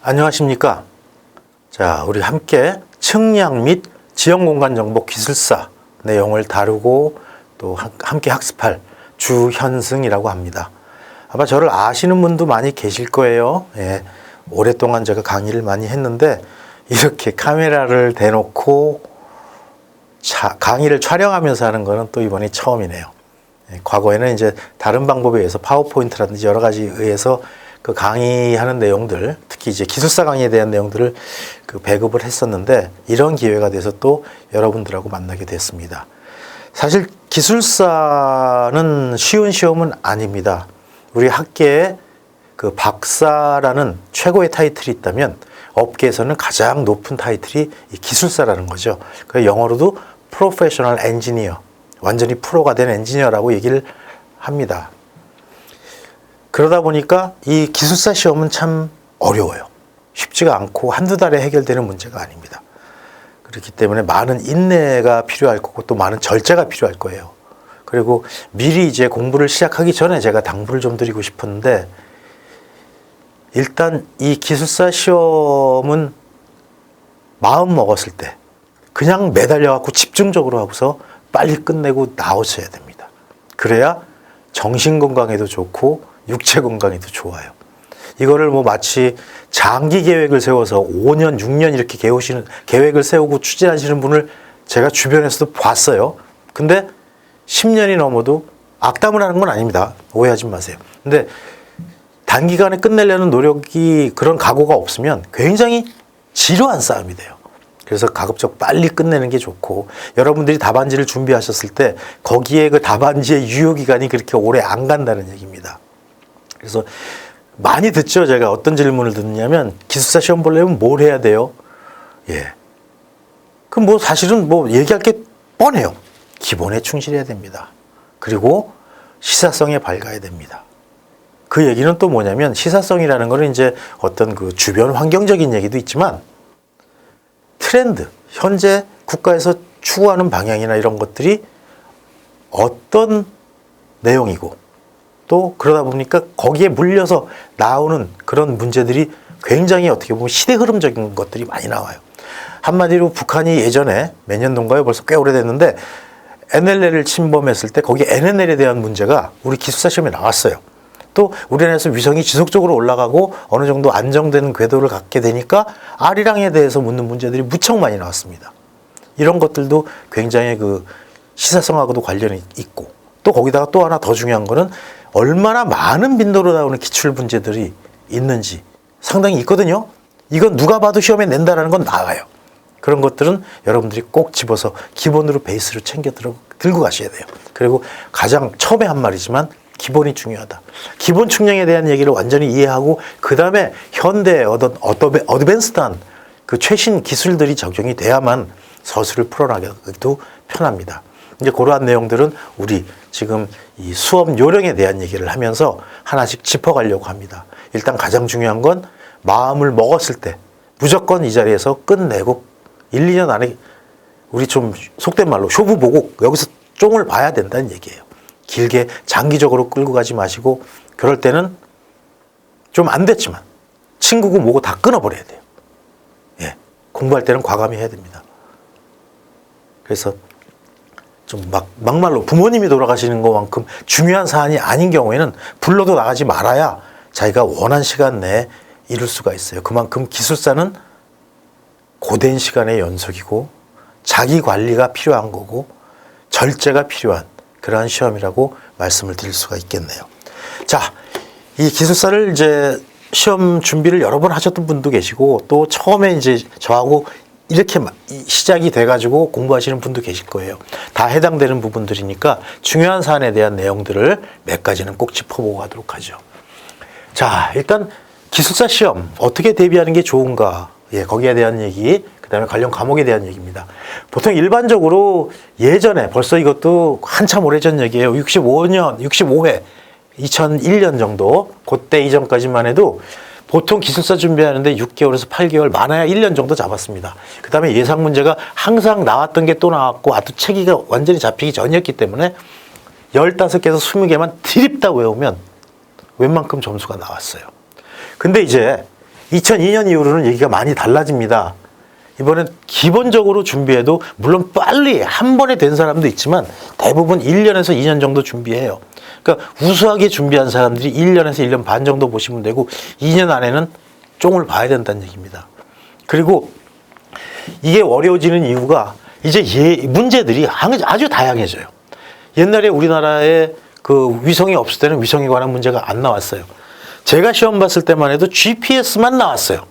안녕하십니까. 자, 우리 함께 측량 및 지형공간정보 기술사 내용을 다루고 또 함께 학습할 주현승이라고 합니다. 아마 저를 아시는 분도 많이 계실 거예요. 예, 오랫동안 제가 강의를 많이 했는데 이렇게 카메라를 대놓고 강의를 촬영하면서 하는 거는 또 이번이 처음이네요. 예, 과거에는 이제 다른 방법에 의해서 파워포인트라든지 여러 가지에 의해서 그 강의하는 내용들, 특히 이제 기술사 강의에 대한 내용들을 배급을 했었는데 이런 기회가 돼서 또 여러분들하고 만나게 됐습니다. 사실 기술사는 쉬운 시험은 아닙니다. 우리 학계에 그 박사라는 최고의 타이틀이 있다면 업계에서는 가장 높은 타이틀이 이 기술사라는 거죠. 그 영어로도 프로페셔널 엔지니어, 완전히 프로가 된 엔지니어라고 얘기를 합니다. 그러다 보니까 이 기술사 시험은 참 어려워요. 쉽지가 않고 한두 달에 해결되는 문제가 아닙니다. 그렇기 때문에 많은 인내가 필요할 거고 또 많은 절제가 필요할 거예요. 그리고 미리 이제 공부를 시작하기 전에 제가 당부를 좀 드리고 싶은데, 일단 이 기술사 시험은 마음 먹었을 때 그냥 매달려 갖고 집중적으로 하고서 빨리 끝내고 나오셔야 됩니다. 그래야 정신 건강에도 좋고 육체 건강에도 좋아요. 이거를 뭐 마치 장기 계획을 세워서 5년, 6년 이렇게 계획을 세우고 추진하시는 분을 제가 주변에서도 봤어요. 근데 10년이 넘어도 악담을 하는 건 아닙니다. 오해하지 마세요. 근데 단기간에 끝내려는 노력이, 그런 각오가 없으면 굉장히 지루한 싸움이 돼요. 그래서 가급적 빨리 끝내는 게 좋고, 여러분들이 답안지를 준비하셨을 때 거기에 그 답안지의 유효기간이 그렇게 오래 안 간다는 얘기입니다. 그래서 많이 듣죠. 제가 어떤 질문을 듣냐면, 기술사 시험 보려면 뭘 해야 돼요? 예. 그럼 뭐 사실은 뭐 얘기할 게 뻔해요. 기본에 충실해야 됩니다. 그리고 시사성에 밝아야 됩니다. 그 얘기는 또 뭐냐면, 시사성이라는 거는 이제 어떤 그 주변 환경적인 얘기도 있지만, 트렌드, 현재 국가에서 추구하는 방향이나 이런 것들이 어떤 내용이고, 또 그러다 보니까 거기에 물려서 나오는 그런 문제들이 굉장히 어떻게 보면 시대 흐름적인 것들이 많이 나와요. 한마디로 북한이 예전에 몇 년도인가요? 벌써 꽤 오래됐는데 NLL을 침범했을 때 거기 NLL에 대한 문제가 우리 기술사 시험에 나왔어요. 또 우리나라에서 위성이 지속적으로 올라가고 어느 정도 안정된 궤도를 갖게 되니까 아리랑에 대해서 묻는 문제들이 무척 많이 나왔습니다. 이런 것들도 굉장히 그 시사성하고도 관련이 있고, 또 거기다가 또 하나 더 중요한 거는 얼마나 많은 빈도로 나오는 기출 문제들이 있는지 상당히 있거든요. 이건 누가 봐도 시험에 낸다라는 건 나와요. 그런 것들은 여러분들이 꼭 집어서 기본으로 베이스로 챙겨 들고 가셔야 돼요. 그리고 가장 처음에 한 말이지만 기본이 중요하다. 기본 측량에 대한 얘기를 완전히 이해하고 그 다음에 현대의 어떤 어드밴스드한 그 최신 기술들이 적용이 돼야만 서술을 풀어나가기도 편합니다. 이제 그러한 내용들은 우리 지금 이 수업 요령에 대한 얘기를 하면서 하나씩 짚어가려고 합니다. 일단 가장 중요한 건 마음을 먹었을 때 무조건 이 자리에서 끝내고 1, 2년 안에 우리 좀 속된 말로 쇼부 보고 여기서 쫑을 봐야 된다는 얘기예요. 길게 장기적으로 끌고 가지 마시고, 그럴 때는 좀 안 됐지만 친구고 뭐고 다 끊어버려야 돼요. 예, 공부할 때는 과감히 해야 됩니다. 그래서 좀 막말로 부모님이 돌아가시는 것만큼 중요한 사안이 아닌 경우에는 불러도 나가지 말아야 자기가 원한 시간 내에 이룰 수가 있어요. 그만큼 기술사는 고된 시간의 연속이고 자기 관리가 필요한 거고 절제가 필요한 그러한 시험이라고 말씀을 드릴 수가 있겠네요. 자, 이 기술사를 이제 시험 준비를 여러 번 하셨던 분도 계시고, 또 처음에 이제 저하고 이렇게 시작이 돼가지고 공부하시는 분도 계실 거예요. 다 해당되는 부분들이니까 중요한 사안에 대한 내용들을 몇 가지는 꼭 짚어보고 가도록 하죠. 자, 일단 기술사 시험 어떻게 대비하는 게 좋은가, 예, 거기에 대한 얘기, 그 다음에 관련 과목에 대한 얘기입니다. 보통 일반적으로 예전에, 벌써 이것도 한참 오래전 얘기예요. 65회, 2001년 정도, 그때 이전까지만 해도 보통 기술사 준비하는데 6개월에서 8개월, 많아야 1년 정도 잡았습니다. 그 다음에 예상 문제가 항상 나왔던 게 또 나왔고, 아주 체계가 완전히 잡히기 전이었기 때문에 15개에서 20개만 드립다 외우면 웬만큼 점수가 나왔어요. 근데 이제 2002년 이후로는 얘기가 많이 달라집니다. 이번엔 기본적으로 준비해도 물론 빨리 한 번에 된 사람도 있지만 대부분 1년에서 2년 정도 준비해요. 그러니까 우수하게 준비한 사람들이 1년에서 1년 반 정도 보시면 되고 2년 안에는 쫑을 봐야 된다는 얘기입니다. 그리고 이게 어려워지는 이유가 이제 문제들이 아주 다양해져요. 옛날에 우리나라에 그 위성이 없을 때는 위성에 관한 문제가 안 나왔어요. 제가 시험 봤을 때만 해도 GPS만 나왔어요.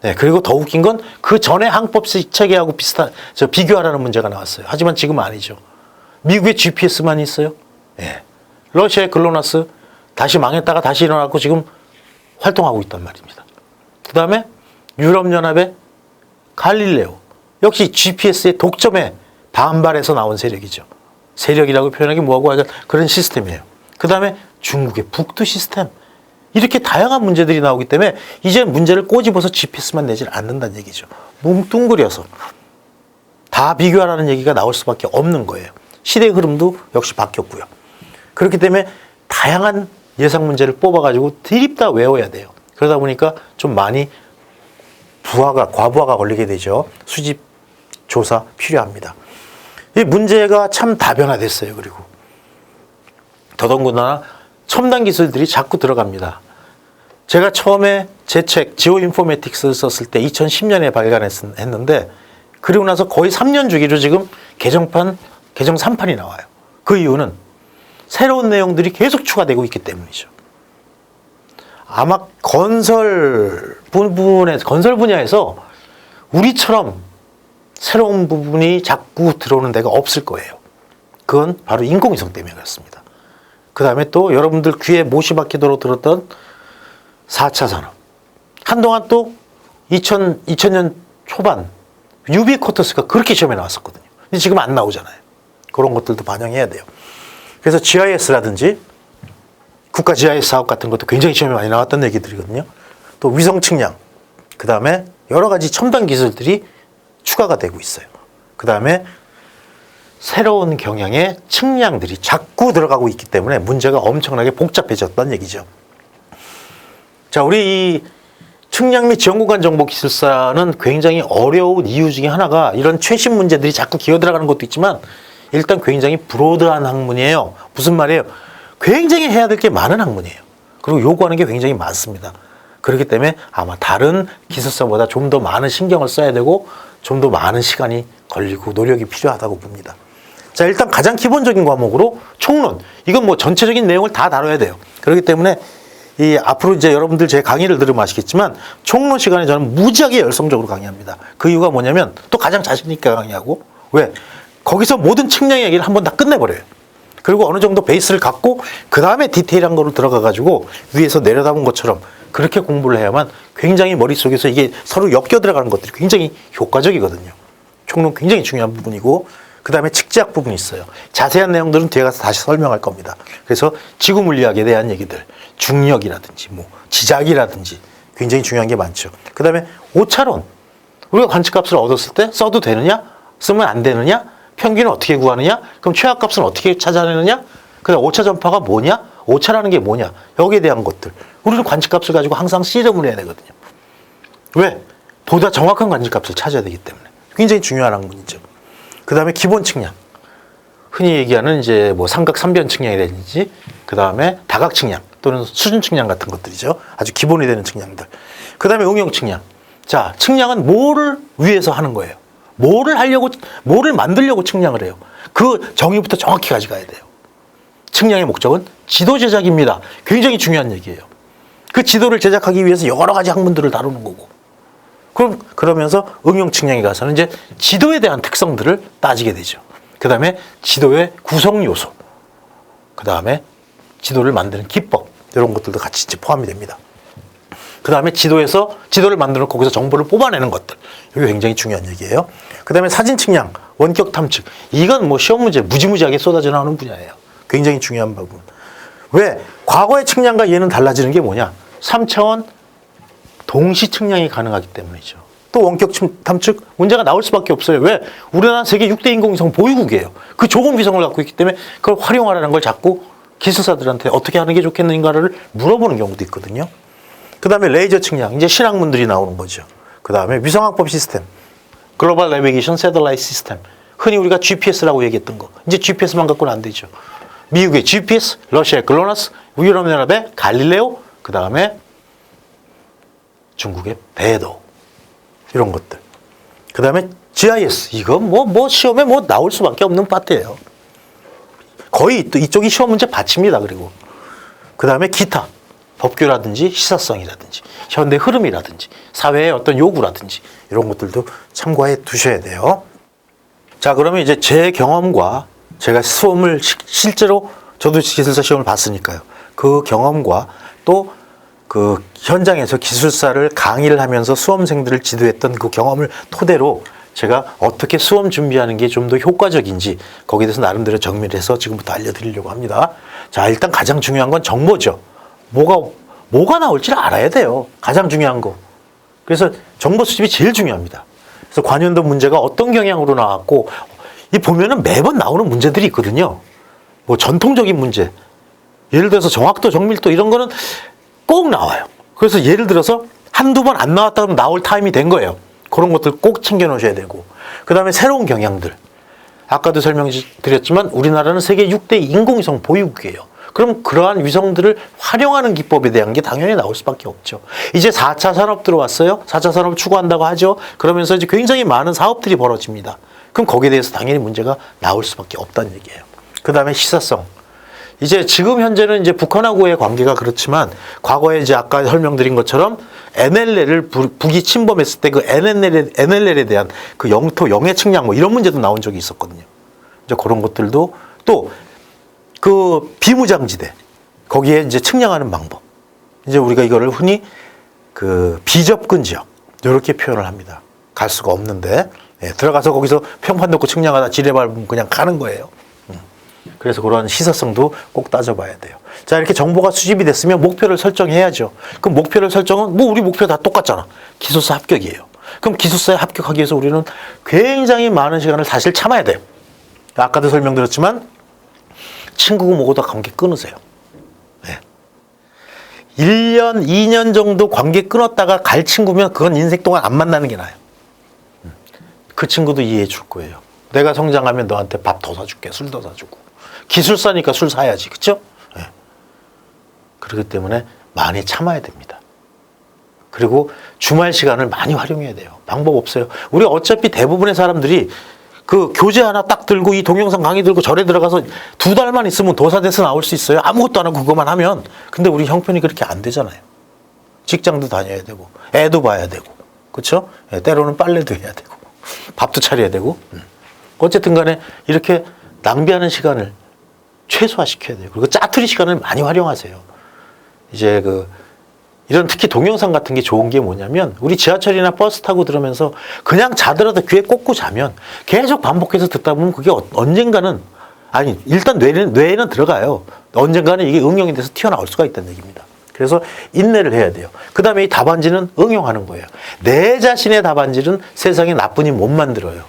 네, 그리고 더 웃긴 건 그 전에 항법 체계하고 비교하라는 문제가 나왔어요. 하지만 지금 아니죠. 미국에 GPS만 있어요. 네. 러시아의 글로나스 다시 망했다가 다시 일어나고 지금 활동하고 있단 말입니다. 그 다음에 유럽연합의 갈릴레오 역시 GPS의 독점에 반발해서 나온 세력이죠. 세력이라고 표현하기 뭐하고 하여간 그런 시스템이에요. 그 다음에 중국의 북두 시스템 이렇게 다양한 문제들이 나오기 때문에 이제 문제를 꼬집어서 GPS만 내질 않는다는 얘기죠. 뭉뚱그려서 다 비교하라는 얘기가 나올 수밖에 없는 거예요. 시대의 흐름도 역시 바뀌었고요. 그렇기 때문에 다양한 예상 문제를 뽑아가지고 드립다 외워야 돼요. 그러다 보니까 좀 많이 과부하가 걸리게 되죠. 수집 조사 필요합니다. 이 문제가 참 다변화됐어요. 그리고 더더군다나 첨단 기술들이 자꾸 들어갑니다. 제가 처음에 제 책 지오인포메틱스를 썼을 때 2010년에 발간했는데 그리고 나서 거의 3년 주기로 지금 개정 3판이 나와요. 그 이유는 새로운 내용들이 계속 추가되고 있기 때문이죠. 아마 건설 분야에서 우리처럼 새로운 부분이 자꾸 들어오는 데가 없을 거예요. 그건 바로 인공위성 때문에 그렇습니다. 그 다음에 또 여러분들 귀에 못이 박히도록 들었던 4차 산업. 한동안 또 2000년 초반 유비쿼터스가 그렇게 시험에 나왔었거든요. 근데 지금 안 나오잖아요. 그런 것들도 반영해야 돼요. 그래서 GIS라든지 국가 GIS 사업 같은 것도 굉장히 시험에 많이 나왔던 얘기들이거든요. 또 위성 측량, 그 다음에 여러 가지 첨단 기술들이 추가가 되고 있어요. 그 다음에 새로운 경향의 측량들이 자꾸 들어가고 있기 때문에 문제가 엄청나게 복잡해졌다는 얘기죠. 자, 우리 이 측량 및 지형공간 정보 기술사는 굉장히 어려운 이유 중에 하나가 이런 최신 문제들이 자꾸 기어들어가는 것도 있지만 일단 굉장히 브로드한 학문이에요. 무슨 말이에요? 굉장히 해야 될 게 많은 학문이에요. 그리고 요구하는 게 굉장히 많습니다. 그렇기 때문에 아마 다른 기술사보다 좀 더 많은 신경을 써야 되고 좀 더 많은 시간이 걸리고 노력이 필요하다고 봅니다. 자, 일단 가장 기본적인 과목으로 총론. 이건 뭐 전체적인 내용을 다 다뤄야 돼요. 그렇기 때문에 이 앞으로 이제 여러분들 제 강의를 들으면 아시겠지만 총론 시간에 저는 무지하게 열성적으로 강의합니다. 그 이유가 뭐냐면 또 가장 자신 있게 강의하고 왜? 거기서 모든 측량 얘기를 한번 다 끝내버려요. 그리고 어느 정도 베이스를 갖고 그 다음에 디테일한 거로 들어가가지고 위에서 내려다본 것처럼 그렇게 공부를 해야만 굉장히 머릿속에서 이게 서로 엮여 들어가는 것들이 굉장히 효과적이거든요. 총론 굉장히 중요한 부분이고 그 다음에 측지학 부분이 있어요. 자세한 내용들은 뒤에 가서 다시 설명할 겁니다. 그래서 지구 물리학에 대한 얘기들, 중력이라든지 뭐 지작이라든지 굉장히 중요한 게 많죠. 그 다음에 오차론. 우리가 관측값을 얻었을 때 써도 되느냐? 쓰면 안 되느냐? 평균을 어떻게 구하느냐? 그럼 최하값은 어떻게 찾아내느냐? 그 다음 오차 전파가 뭐냐? 오차라는 게 뭐냐? 여기에 대한 것들. 우리는 관측값을 가지고 항상 씨름을 해야 되거든요. 왜? 보다 정확한 관측값을 찾아야 되기 때문에. 굉장히 중요한 학문이죠. 그 다음에 기본 측량. 흔히 얘기하는 이제 뭐 삼각 삼변 측량이라든지 그 다음에 다각 측량 또는 수준 측량 같은 것들이죠. 아주 기본이 되는 측량들. 그 다음에 응용 측량. 자, 측량은 뭐를 위해서 하는 거예요? 뭐를 만들려고 측량을 해요? 그 정의부터 정확히 가져가야 돼요. 측량의 목적은 지도 제작입니다. 굉장히 중요한 얘기예요. 그 지도를 제작하기 위해서 여러 가지 학문들을 다루는 거고. 그러면서 응용 측량에 가서는 이제 지도에 대한 특성들을 따지게 되죠. 그 다음에 지도의 구성 요소. 그 다음에 지도를 만드는 기법. 이런 것들도 같이 이제 포함이 됩니다. 그 다음에 지도를 만들어 거기서 정보를 뽑아내는 것들. 이게 굉장히 중요한 얘기예요. 그 다음에 사진 측량, 원격 탐측. 이건 뭐 시험 문제 무지무지하게 쏟아져 나오는 분야예요. 굉장히 중요한 부분. 왜? 과거의 측량과 얘는 달라지는 게 뭐냐? 3차원 동시 측량이 가능하기 때문이죠. 또 원격 탐측 문제가 나올 수밖에 없어요. 왜? 우리나라 세계 6대 인공위성 보유국이에요. 그 좋은 위성을 갖고 있기 때문에 그걸 활용하라는 걸 자꾸 기술사들한테 어떻게 하는 게 좋겠는가를 물어보는 경우도 있거든요. 그 다음에 레이저 측량, 이제 신학문들이 나오는 거죠. 그 다음에 위성항법 시스템, 글로벌 내비게이션 새들라이트 시스템, 흔히 우리가 GPS라고 얘기했던 거. 이제 GPS만 갖고는 안 되죠. 미국의 GPS, 러시아의 글로나스, 유럽연합의 갈릴레오, 그 다음에 중국의 배도, 이런 것들. 그 다음에 GIS, 이거 시험에 나올 수밖에 없는 파트예요. 거의 또 이쪽이 시험 문제 받칩니다. 그리고 그 다음에 기타, 법규라든지 시사성이라든지 현대 흐름이라든지 사회의 어떤 요구라든지 이런 것들도 참고해 두셔야 돼요. 자, 그러면 이제 제 경험과 제가 수험을 실제로 저도 기술사 시험을 봤으니까요. 그 경험과 또 그 현장에서 기술사를 강의를 하면서 수험생들을 지도했던 그 경험을 토대로 제가 어떻게 수험 준비하는 게 좀 더 효과적인지 거기에 대해서 나름대로 정리를 해서 지금부터 알려드리려고 합니다. 자, 일단 가장 중요한 건 정보죠. 뭐가 나올지를 알아야 돼요. 가장 중요한 거. 그래서 정보 수집이 제일 중요합니다. 그래서 관련된 문제가 어떤 경향으로 나왔고, 이 보면은 매번 나오는 문제들이 있거든요. 뭐 전통적인 문제, 예를 들어서 정확도, 정밀도 이런 거는 꼭 나와요. 그래서 예를 들어서 한두 번 안 나왔다 그러면 나올 타임이 된 거예요. 그런 것들 꼭 챙겨 놓으셔야 되고, 그 다음에 새로운 경향들. 아까도 설명드렸지만 우리나라는 세계 6대 인공위성 보유국이에요. 그럼 그러한 위성들을 활용하는 기법에 대한 게 당연히 나올 수밖에 없죠. 이제 4차 산업 들어왔어요. 4차 산업 추구한다고 하죠. 그러면서 이제 굉장히 많은 사업들이 벌어집니다. 그럼 거기에 대해서 당연히 문제가 나올 수밖에 없다는 얘기예요. 그 다음에 시사성. 이제 지금 현재는 이제 북한하고의 관계가 그렇지만 과거에 이제 아까 설명드린 것처럼 NLL을 북이 침범했을 때 그 NLL에 대한 그 영토 영해 측량 뭐 이런 문제도 나온 적이 있었거든요. 이제 그런 것들도 또 그 비무장지대 거기에 이제 측량하는 방법. 이제 우리가 이거를 흔히 그 비접근 지역 이렇게 표현을 합니다. 갈 수가 없는데 들어가서 거기서 평판 놓고 측량하다 지뢰 밟으면 그냥 가는 거예요. 그래서 그런 시사성도 꼭 따져봐야 돼요. 자, 이렇게 정보가 수집이 됐으면 목표를 설정해야죠. 그럼 목표를 설정은 뭐 우리 목표 다 똑같잖아. 기술사 합격이에요. 그럼 기술사에 합격하기 위해서 우리는 굉장히 많은 시간을 사실 참아야 돼요. 아까도 설명드렸지만 친구고 뭐고 다 관계 끊으세요. 네. 1년, 2년 정도 관계 끊었다가 갈 친구면 그건 인생 동안 안 만나는 게 나아요. 그 친구도 이해해 줄 거예요. 내가 성장하면 너한테 밥 더 사줄게, 술 더 사주고. 기술사니까 술 사야지, 그쵸? 네. 그렇기 때문에 많이 참아야 됩니다. 그리고 주말 시간을 많이 활용해야 돼요. 방법 없어요. 우리 어차피 대부분의 사람들이 그 교재 하나 딱 들고 이 동영상 강의 들고 절에 들어가서 2달만 있으면 도사돼서 나올 수 있어요. 아무것도 안 하고 그것만 하면. 근데 우리 형편이 그렇게 안 되잖아요. 직장도 다녀야 되고 애도 봐야 되고 그렇죠? 때로는 빨래도 해야 되고 밥도 차려야 되고 어쨌든 간에 이렇게 낭비하는 시간을 최소화시켜야 돼요. 그리고 짜투리 시간을 많이 활용하세요. 이제 이런 특히 동영상 같은 게 좋은 게 뭐냐면 우리 지하철이나 버스 타고 들으면서 그냥 자더라도 귀에 꽂고 자면 계속 반복해서 듣다 보면 그게 언젠가는 아니 일단 뇌에는 들어가요. 언젠가는 이게 응용이 돼서 튀어나올 수가 있다는 얘기입니다. 그래서 인내를 해야 돼요. 그 다음에 이 답안지는 응용하는 거예요. 내 자신의 답안지는 세상에 나쁜이 못 만들어요.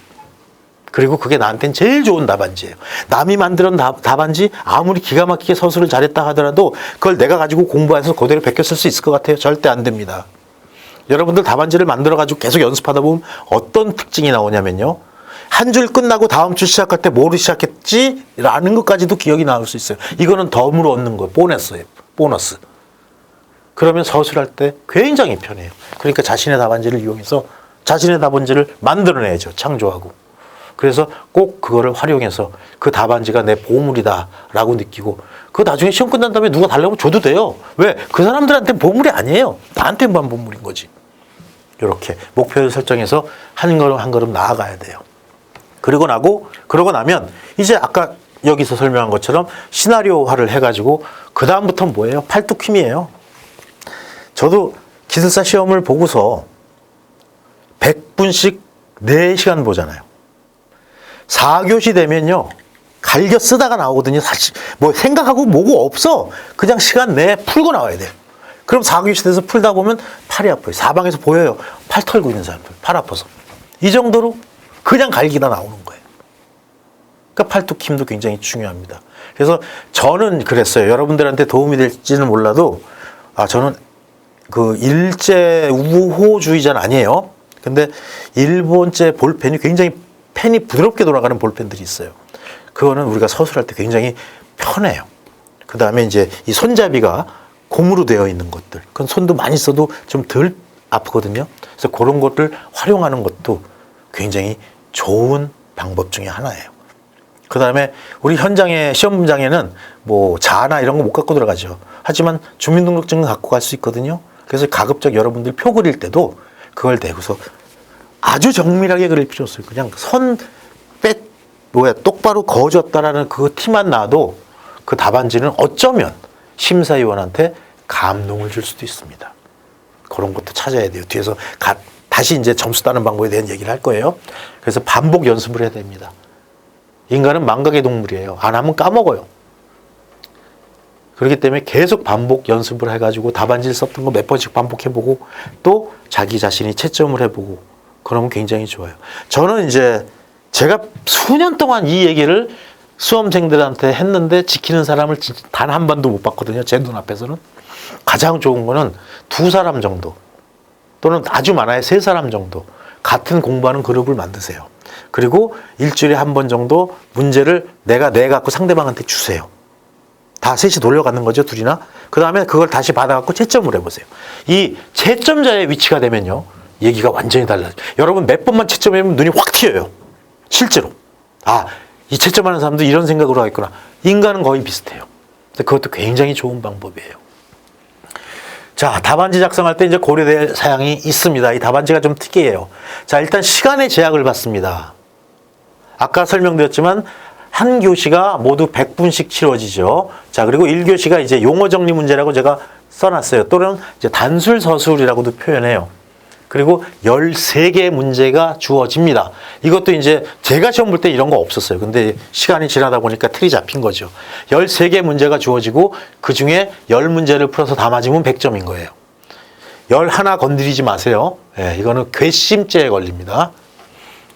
그리고 그게 나한테는 제일 좋은 답안지예요. 남이 만든 답안지 아무리 기가 막히게 서술을 잘했다 하더라도 그걸 내가 가지고 공부해서 그대로 베껴 쓸 수 있을 것 같아요? 절대 안 됩니다. 여러분들 답안지를 만들어가지고 계속 연습하다 보면 어떤 특징이 나오냐면요. 한 줄 끝나고 다음 줄 시작할 때 뭐로 시작했지? 라는 것까지도 기억이 나올 수 있어요. 이거는 덤으로 얻는 거예요. 보너스예요. 보너스. 그러면 서술할 때 굉장히 편해요. 그러니까 자신의 답안지를 이용해서 자신의 답안지를 만들어내야죠. 창조하고. 그래서 꼭 그거를 활용해서 그 답안지가 내 보물이다라고 느끼고 그거 나중에 시험 끝난 다음에 누가 달라고 줘도 돼요. 왜? 그 사람들한테 보물이 아니에요. 나한테만 보물인 거지. 이렇게 목표를 설정해서 한 걸음 한 걸음 나아가야 돼요. 그러고 나면 이제 아까 여기서 설명한 것처럼 시나리오화를 해가지고 그 다음부터는 뭐예요? 팔뚝힘이에요. 저도 기술사 시험을 보고서 100분씩 4시간 보잖아요. 4교시 되면요. 갈겨 쓰다가 나오거든요. 사실 뭐 생각하고 뭐고 없어. 그냥 시간 내에 풀고 나와야 돼요. 그럼 4교시 돼서 풀다 보면 팔이 아파요. 사방에서 보여요. 팔 털고 있는 사람들. 팔 아파서. 이 정도로 그냥 갈기다 나오는 거예요. 그러니까 팔뚝 힘도 굉장히 중요합니다. 그래서 저는 그랬어요. 여러분들한테 도움이 될지는 몰라도 저는 그 일제 우호주의자는 아니에요. 근데 일본제 볼펜이 굉장히 펜이 부드럽게 돌아가는 볼펜들이 있어요. 그거는 우리가 서술할 때 굉장히 편해요. 그 다음에 이제 이 손잡이가 고무로 되어 있는 것들. 그건 손도 많이 써도 좀 덜 아프거든요. 그래서 그런 것들 활용하는 것도 굉장히 좋은 방법 중에 하나예요. 그 다음에 우리 현장에, 시험장에는 뭐 자나 이런 거 못 갖고 들어가죠. 하지만 주민등록증은 갖고 갈 수 있거든요. 그래서 가급적 여러분들 표 그릴 때도 그걸 대고서 아주 정밀하게 그릴 필요 없어요. 그냥 똑바로 그어줬다라는 그 티만 나도 그 답안지는 어쩌면 심사위원한테 감동을 줄 수도 있습니다. 그런 것도 찾아야 돼요. 뒤에서 다시 이제 점수 따는 방법에 대한 얘기를 할 거예요. 그래서 반복 연습을 해야 됩니다. 인간은 망각의 동물이에요. 안 하면 까먹어요. 그렇기 때문에 계속 반복 연습을 해가지고 답안지를 썼던 거 몇 번씩 반복해보고 또 자기 자신이 채점을 해보고 그러면 굉장히 좋아요. 저는 이제 제가 수년 동안 이 얘기를 수험생들한테 했는데 지키는 사람을 단 한 번도 못 봤거든요. 제 눈앞에서는. 가장 좋은 거는 2사람 정도 또는 아주 많아야 3사람 정도 같은 공부하는 그룹을 만드세요. 그리고 일주일에 한 번 정도 문제를 내 갖고 상대방한테 주세요. 다 셋이 돌려가는 거죠, 둘이나. 그 다음에 그걸 다시 받아갖고 채점을 해보세요. 이 채점자의 위치가 되면요, 얘기가 완전히 달라요. 여러분 몇 번만 채점하면 눈이 확 튀어요. 실제로. 아, 이 채점하는 사람도 이런 생각으로 하겠구나. 인간은 거의 비슷해요. 그것도 굉장히 좋은 방법이에요. 자, 답안지 작성할 때 이제 고려될 사항이 있습니다. 이 답안지가 좀 특이해요. 자, 일단 시간의 제약을 받습니다. 아까 설명드렸지만 한 교시가 모두 100분씩 치러지죠. 자, 그리고 1교시가 이제 용어 정리 문제라고 제가 써놨어요. 또는 이제 단술 서술이라고도 표현해요. 그리고 13개의 문제가 주어집니다. 이것도 이제 제가 시험 볼 때 이런 거 없었어요. 근데 시간이 지나다 보니까 틀이 잡힌 거죠. 13개 문제가 주어지고 그 중에 10문제를 풀어서 다 맞으면 100점인 거예요. 11 건드리지 마세요. 예, 이거는 괘씸죄에 걸립니다.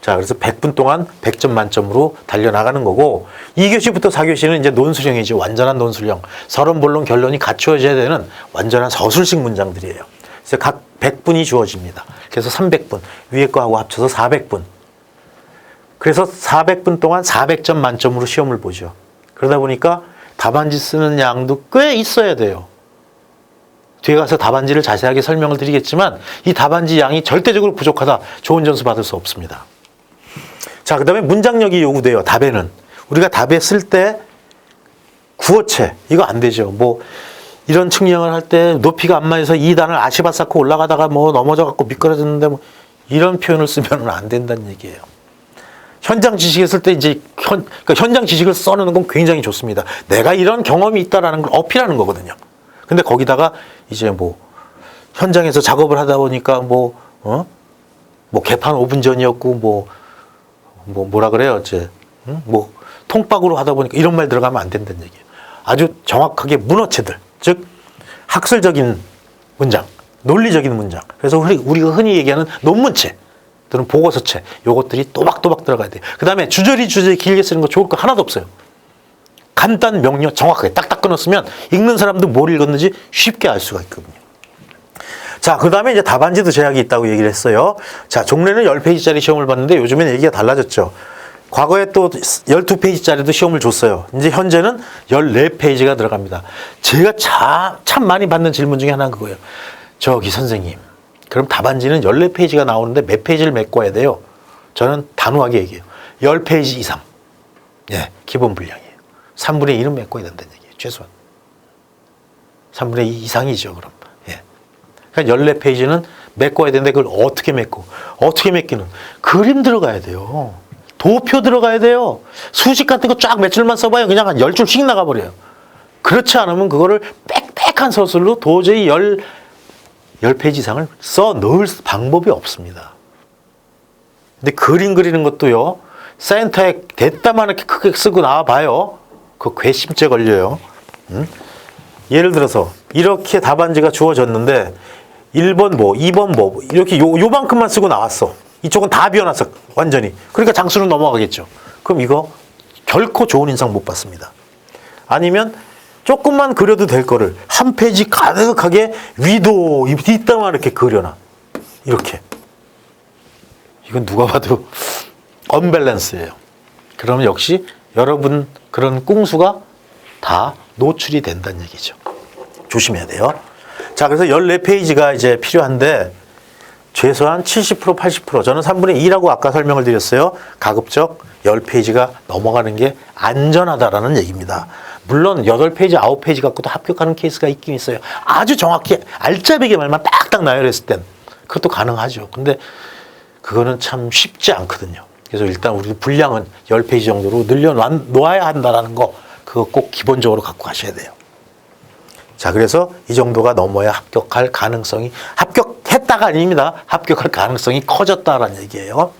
자, 그래서 100분 동안 100점 만점으로 달려나가는 거고 2교시부터 4교시는 이제 논술형이죠. 완전한 논술형. 서론, 본론, 결론이 갖추어져야 되는 완전한 서술식 문장들이에요. 그래서 각 100분이 주어집니다. 그래서 300분, 위에 거하고 합쳐서 400분. 그래서 400분 동안 400점 만점으로 시험을 보죠. 그러다 보니까 답안지 쓰는 양도 꽤 있어야 돼요. 뒤에 가서 답안지를 자세하게 설명을 드리겠지만 이 답안지 양이 절대적으로 부족하다. 좋은 점수 받을 수 없습니다. 자, 그 다음에 문장력이 요구돼요. 답에는. 우리가 답에 쓸 때 구어체, 이거 안 되죠. 뭐 이런 측량을 할 때 높이가 안 맞아서 2단을 아시바사코 올라가다가 뭐 넘어져갖고 미끄러졌는데 뭐 이런 표현을 쓰면 안 된다는 얘기예요. 현장 지식을 쓸 때 이제 그러니까 현장 지식을 써놓는 건 굉장히 좋습니다. 내가 이런 경험이 있다라는 걸 어필하는 거거든요. 근데 거기다가 이제 뭐 현장에서 작업을 하다 보니까 뭐 개판 5분 전이었고 뭐라 그래요, 뭐 통박으로 하다 보니까 이런 말 들어가면 안 된다는 얘기예요. 아주 정확하게 문어체들, 즉 학술적인 문장, 논리적인 문장. 그래서 우리가 흔히 얘기하는 논문체 또는 보고서체, 요것들이 또박또박 들어가야 돼요. 그 다음에 주저리 길게 쓰는 거 좋을 거 하나도 없어요. 간단, 명료, 정확하게 딱딱 끊었으면 읽는 사람도 뭘 읽었는지 쉽게 알 수가 있거든요. 자, 그 다음에 이제 답안지도 제약이 있다고 얘기를 했어요. 자, 종래는 10페이지짜리 시험을 봤는데 요즘에는 얘기가 달라졌죠. 과거에 또 12페이지짜리도 시험을 줬어요. 이제 현재는 14페이지가 들어갑니다. 제가 참 많이 받는 질문 중에 하나는 그거예요. 저기 선생님, 그럼 답안지는 14페이지가 나오는데 몇 페이지를 메꿔야 돼요? 저는 단호하게 얘기해요. 10페이지 이상. 예, 기본 분량이에요. 3분의 1은 메꿔야 된다는 얘기예요. 최소한. 3분의 2 이상이죠, 그럼. 예. 그러니까 14페이지는 메꿔야 되는데 그걸 어떻게 메꿔? 어떻게 메끼는? 그림 들어가야 돼요. 도표 들어가야 돼요. 수식 같은 거 쫙 몇 줄만 써봐요. 그냥 한 10줄씩 나가버려요. 그렇지 않으면 그거를 빽빽한 서술로 도저히 10페이지 이상을 써 넣을 방법이 없습니다. 근데 그림 그리는 것도요, 센터에 됐다만 크게 쓰고 나와봐요. 그거 괘씸죄 걸려요. 예를 들어서 이렇게 답안지가 주어졌는데 1번 뭐, 2번 뭐 이렇게 요만큼만 쓰고 나왔어. 이쪽은 다 비워놨어. 완전히. 그러니까 장수는 넘어가겠죠. 그럼 이거 결코 좋은 인상 못 받습니다. 아니면 조금만 그려도 될 거를 한 페이지 가득하게 위도 뒷담화 이렇게 그려놔. 이렇게. 이건 누가 봐도 언밸런스예요. 그러면 역시 여러분 그런 꿍수가 다 노출이 된다는 얘기죠. 조심해야 돼요. 자, 그래서 14페이지가 이제 필요한데 최소한 70%, 80% 저는 3분의 2라고 아까 설명을 드렸어요. 가급적 10페이지가 넘어가는 게 안전하다라는 얘기입니다. 물론 8페이지, 9페이지 갖고도 합격하는 케이스가 있긴 있어요. 아주 정확히 알짜배기 말만 딱딱 나열했을 땐 그것도 가능하죠. 근데 그거는 참 쉽지 않거든요. 그래서 일단 우리 분량은 10페이지 정도로 늘려놓아야 한다는 거 그거 꼭 기본적으로 갖고 가셔야 돼요. 자, 그래서 이 정도가 넘어야 합격할 가능성이, 합격했다가 아닙니다. 합격할 가능성이 커졌다라는 얘기예요.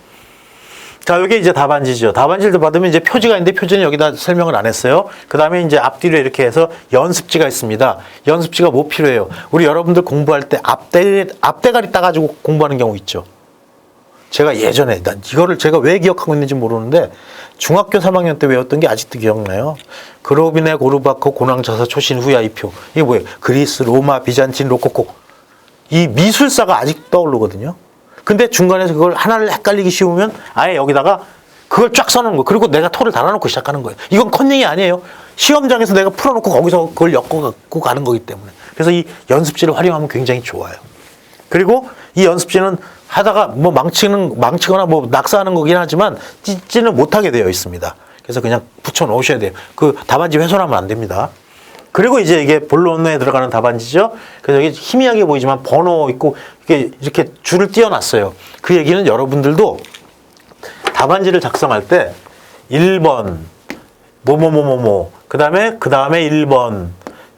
자, 이게 이제 답안지죠. 답안지를 받으면 이제 표지가 있는데 표지는 여기다 설명을 안 했어요. 그 다음에 이제 앞뒤로 이렇게 해서 연습지가 있습니다. 연습지가 뭐 필요해요? 우리 여러분들 공부할 때 앞대가리 따가지고 공부하는 경우 있죠. 제가 예전에, 이거를 제가 왜 기억하고 있는지 모르는데 중학교 3학년 때 외웠던 게 아직도 기억나요. 그로비네, 고르바코, 고낭자사, 초신, 후야이표. 이게 뭐예요? 그리스, 로마, 비잔틴, 로코코. 이 미술사가 아직 떠오르거든요. 근데 중간에서 그걸 하나를 헷갈리기 쉬우면 아예 여기다가 그걸 쫙 써놓은 거. 그리고 내가 토를 달아놓고 시작하는 거예요. 이건 컨닝이 아니에요. 시험장에서 내가 풀어놓고 거기서 그걸 엮어갖고 가는 거기 때문에. 그래서 이 연습지를 활용하면 굉장히 좋아요. 그리고 이 연습지는 하다가 뭐 망치거나 뭐 낙서하는 거긴 하지만 찢지는 못하게 되어 있습니다. 그래서 그냥 붙여 놓으셔야 돼요. 그 답안지 훼손하면 안 됩니다. 그리고 이제 이게 본론에 들어가는 답안지죠. 그래서 여기 희미하게 보이지만 번호 있고 이렇게 줄을 띄워놨어요. 그 얘기는 여러분들도 답안지를 작성할 때 1번 뭐뭐뭐뭐뭐 그 다음에 1번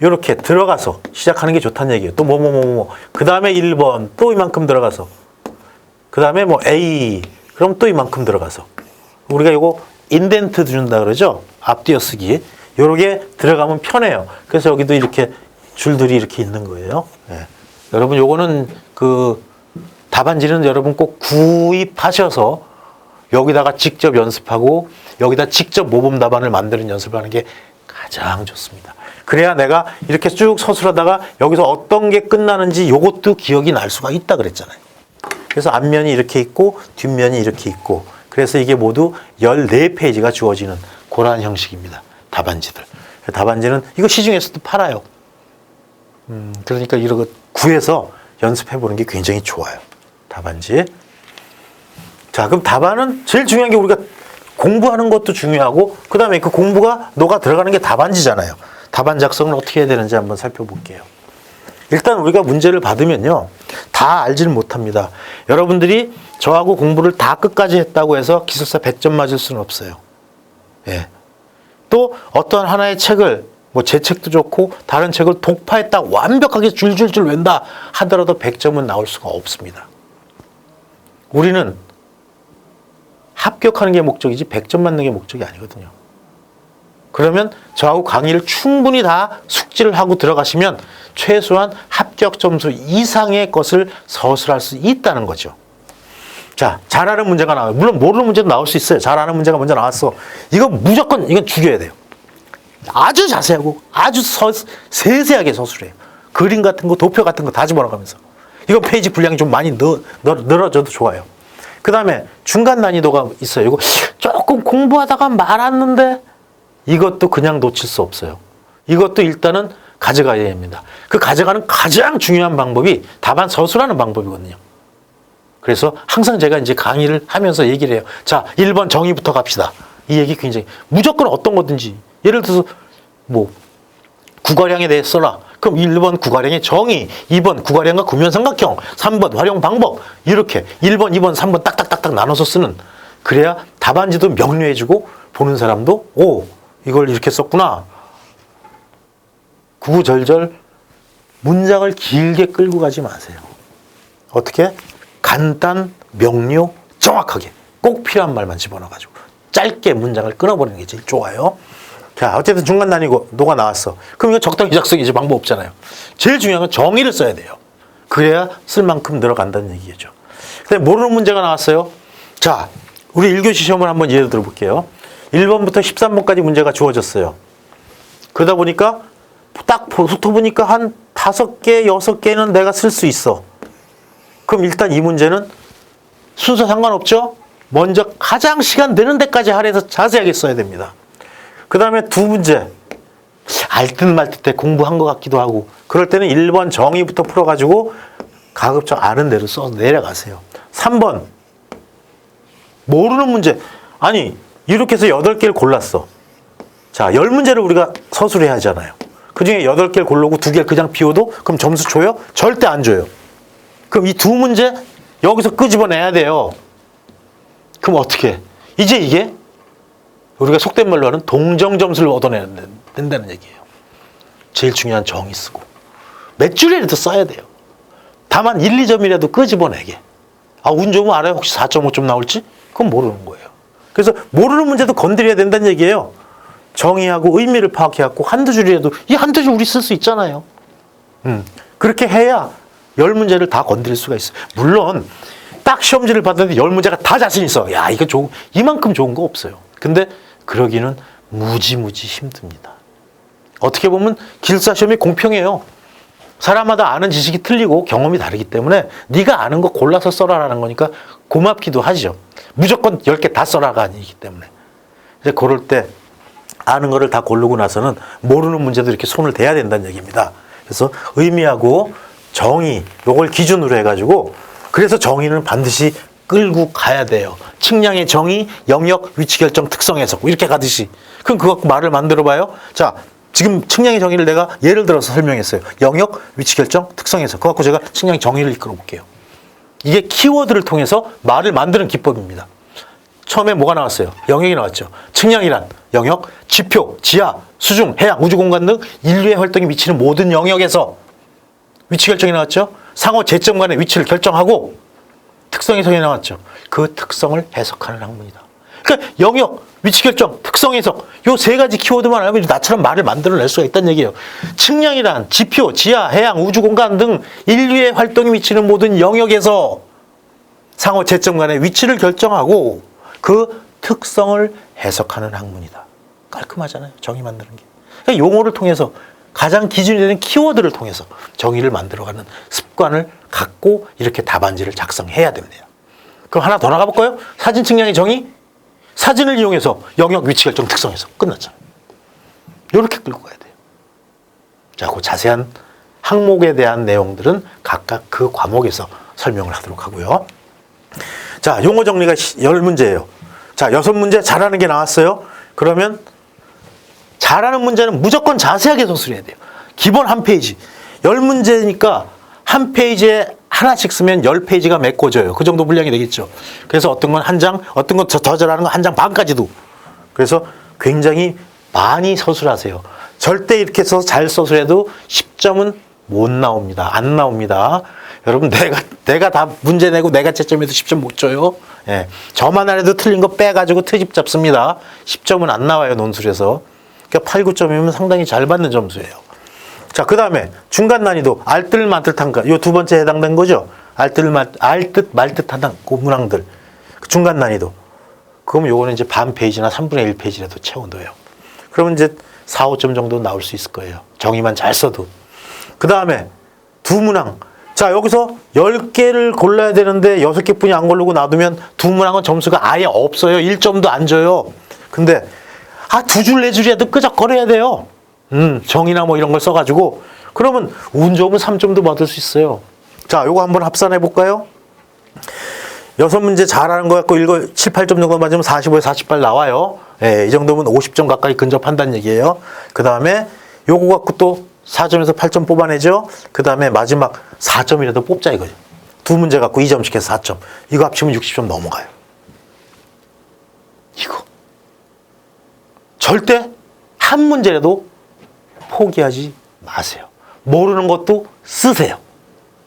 이렇게 들어가서 시작하는 게 좋다는 얘기예요. 또 뭐뭐뭐뭐 그 다음에 1번 또 이만큼 들어가서 그 다음에 뭐 A 그럼 또 이만큼 들어가서 우리가 이거 인덴트 준다 그러죠. 앞뒤어쓰기 요렇게 들어가면 편해요. 그래서 여기도 이렇게 줄들이 이렇게 있는 거예요. 네. 여러분 요거는 그 답안지는 여러분 꼭 구입하셔서 여기다가 직접 연습하고 여기다 직접 모범 답안을 만드는 연습을 하는 게 가장 좋습니다. 그래야 내가 이렇게 쭉 서술하다가 여기서 어떤 게 끝나는지 요것도 기억이 날 수가 있다 그랬잖아요. 그래서 앞면이 이렇게 있고 뒷면이 이렇게 있고 그래서 이게 모두 14페이지가 주어지는 그러한 형식입니다. 답안지들. 답안지는 이거 시중에서도 팔아요. 그러니까 이런 거 구해서 연습해 보는 게 굉장히 좋아요. 답안지. 자, 그럼 답안은 제일 중요한 게 우리가 공부하는 것도 중요하고 그 다음에 그 공부가 녹아 들어가는 게 답안지잖아요. 답안 작성을 어떻게 해야 되는지 한번 살펴볼게요. 일단 우리가 문제를 받으면요. 다 알지는 못합니다. 여러분들이 저하고 공부를 다 끝까지 했다고 해서 기술사 100점 맞을 수는 없어요. 예. 또 어떤 하나의 책을 뭐 제 책도 좋고 다른 책을 독파했다 완벽하게 줄줄줄 웬다 하더라도 100점은 나올 수가 없습니다. 우리는 합격하는 게 목적이지 100점 맞는 게 목적이 아니거든요. 그러면 저하고 강의를 충분히 다 숙지를 하고 들어가시면 최소한 합격 점수 이상의 것을 서술할 수 있다는 거죠. 자, 잘하는 문제가 나와요. 물론 모르는 문제도 나올 수 있어요. 잘하는 문제가 먼저 나왔어. 이건 무조건 이건 죽여야 돼요. 아주 자세하고 아주 세세하게 서술해요. 그림 같은 거, 도표 같은 거 다 집어넣으면서. 이건 페이지 분량이 좀 많이 늘어져도 좋아요. 그 다음에 중간 난이도가 있어요. 이거 조금 공부하다가 말았는데 이것도 그냥 놓칠 수 없어요. 이것도 일단은 가져가야 됩니다. 그 가져가는 가장 중요한 방법이 답안 서술하는 방법이거든요. 그래서 항상 제가 이제 강의를 하면서 얘기를 해요. 자, 1번 정의부터 갑시다. 이 얘기 굉장히 무조건 어떤 거든지 예를 들어서 뭐 구가량에 대해 써라. 그럼 1번 구가량의 정의, 2번 구가량과 구면삼각형, 3번 활용 방법 이렇게 1번, 2번, 3번 딱딱딱딱 나눠서 쓰는 그래야 답안지도 명료해지고 보는 사람도 오 이걸 이렇게 썼구나. 구구절절 문장을 길게 끌고 가지 마세요. 어떻게? 간단, 명료, 정확하게 꼭 필요한 말만 집어넣어가지고 짧게 문장을 끊어버리는 게 제일 좋아요. 자, 어쨌든 중간 난이도가 나왔어. 그럼 이거 적당히 작성이지 방법 없잖아요. 제일 중요한 건 정의를 써야 돼요. 그래야 쓸 만큼 늘어간다는 얘기죠. 근데 모르는 문제가 나왔어요. 자, 우리 1교시 시험을 한번 예를 들어 볼게요. 1번부터 13번까지 문제가 주어졌어요. 그러다 보니까 딱 훑어보니까 한 5개, 6개는 내가 쓸 수 있어. 그럼 일단 이 문제는 순서 상관없죠? 먼저 가장 시간 되는 데까지 할애해서 자세하게 써야 됩니다. 그 다음에 2문제. 알듯 말듯해 공부한 것 같기도 하고 그럴 때는 1번 정의부터 풀어가지고 가급적 아는 대로 써 내려가세요. 3번 모르는 문제. 아니 이렇게 해서 8개를 골랐어. 자, 10문제를 우리가 서술해야 하잖아요. 그 중에 8개를 고르고 2개를 그냥 비워도 그럼 점수 줘요? 절대 안 줘요. 그럼 이 2문제 여기서 끄집어내야 돼요. 그럼 어떻게 해? 이제 이게 우리가 속된 말로 하는 동정 점수를 얻어내야 된다는 얘기예요. 제일 중요한 정의 쓰고 몇 줄이라도 써야 돼요. 다만 1, 2점이라도 끄집어내게. 아, 운 좋으면 알아요. 혹시 4.5점 나올지? 그건 모르는 거예요. 그래서 모르는 문제도 건드려야 된다는 얘기예요. 정의하고 의미를 파악해갖고 한두 줄이라도 이 한두 줄 우리 쓸 수 있잖아요. 그렇게 해야 10문제를 다 건드릴 수가 있어요. 물론 딱 시험지를 봤는데 10문제가 다 자신 있어. 야, 이거 이만큼 좋은 거 없어요. 근데 그러기는 무지무지 힘듭니다. 어떻게 보면 기숙사 시험이 공평해요. 사람마다 아는 지식이 틀리고 경험이 다르기 때문에 네가 아는 거 골라서 써라라는 거니까 고맙기도 하죠. 무조건 10개 다 써라가 아니기 때문에. 이제 그럴 때 아는 거를 다 고르고 나서는 모르는 문제도 이렇게 손을 대야 된다는 얘기입니다. 그래서 의미하고 정의 요걸 기준으로 해가지고 그래서 정의는 반드시 끌고 가야 돼요. 측량의 정의, 영역, 위치 결정, 특성 해석 이렇게 가듯이. 그럼 그거 갖고 말을 만들어 봐요. 자, 지금 측량의 정의를 내가 예를 들어서 설명했어요. 영역, 위치 결정, 특성 해석. 그거 갖고 제가 측량의 정의를 이끌어 볼게요. 이게 키워드를 통해서 말을 만드는 기법입니다. 처음에 뭐가 나왔어요? 영역이 나왔죠. 측량이란 영역, 지표, 지하, 수중, 해양, 우주공간 등 인류의 활동이 미치는 모든 영역에서 위치 결정이 나왔죠. 상호 재점 간의 위치를 결정하고 특성 해석이 나왔죠. 그 특성을 해석하는 학문이다. 그러니까 영역, 위치 결정, 특성 해석 요 3가지 키워드만 알면 나처럼 말을 만들어낼 수가 있다는 얘기예요. 측량이란 지표, 지하, 해양, 우주공간 등 인류의 활동이 미치는 모든 영역에서 상호 재점 간의 위치를 결정하고 그 특성을 해석하는 학문이다. 깔끔하잖아요. 정의 만드는 게. 그러니까 용어를 통해서 가장 기준이 되는 키워드를 통해서 정의를 만들어가는 습관을 갖고 이렇게 답안지를 작성해야 됩니다. 그럼 하나 더 나가볼까요? 사진 측량의 정의? 사진을 이용해서 영역, 위치 결정, 특성 해석 끝났잖아요. 이렇게 끌고 가야 돼요. 자, 그 자세한 항목에 대한 내용들은 각각 그 과목에서 설명을 하도록 하고요. 자, 용어 정리가 10문제예요. 자, 6문제 잘하는 게 나왔어요. 그러면 잘하는 문제는 무조건 자세하게 서술해야 돼요. 기본 한 페이지. 10문제니까 한 페이지에 하나씩 쓰면 10페이지가 메꿔져요. 그 정도 분량이 되겠죠. 그래서 어떤 건 한 장, 어떤 건 더 잘하는 건 한 장 반까지도. 그래서 굉장히 많이 서술하세요. 절대 이렇게 해서 잘 서술해도 10점은 못 나옵니다. 안 나옵니다. 여러분, 내가 다 문제 내고 내가 채점해도 10점 못 줘요. 예. 저만 안 해도 틀린 거 빼가지고 트집 잡습니다. 10점은 안 나와요, 논술에서. 그러니까 8, 9점이면 상당히 잘 받는 점수예요. 자, 그 다음에 중간 난이도, 알뜰 말뜻한가. 요 2번째 해당된 거죠. 알뜻 말뜻한 문항들. 중간 난이도. 그럼 요거는 이제 반 페이지나 3분의 1 페이지라도 채워둬요. 그러면 이제 4, 5점 정도 나올 수 있을 거예요. 정의만 잘 써도. 그 다음에 두 문항. 자, 여기서 10개를 골라야 되는데 6개뿐이 안 고르고 놔두면 두 문항은 점수가 아예 없어요. 1점도 안 줘요. 근데 2줄, 4줄이라도 끄적거려야 돼요. 정의나 뭐 이런 걸 써가지고. 그러면 운 좋으면 3점도 받을 수 있어요. 자, 요거 한번 합산해 볼까요? 6문제 잘하는 거 갖고 7, 8점 정도 맞으면 45에 48 나와요. 예, 이 정도면 50점 가까이 근접한다는 얘기예요. 그 다음에 요거 갖고 또 4점에서 8점 뽑아내죠. 그 다음에 마지막 4점이라도 뽑자 이거죠. 2문제 갖고 2점씩 해서 4점. 이거 합치면 60점 넘어가요. 이거. 절대 한 문제라도 포기하지 마세요. 모르는 것도 쓰세요.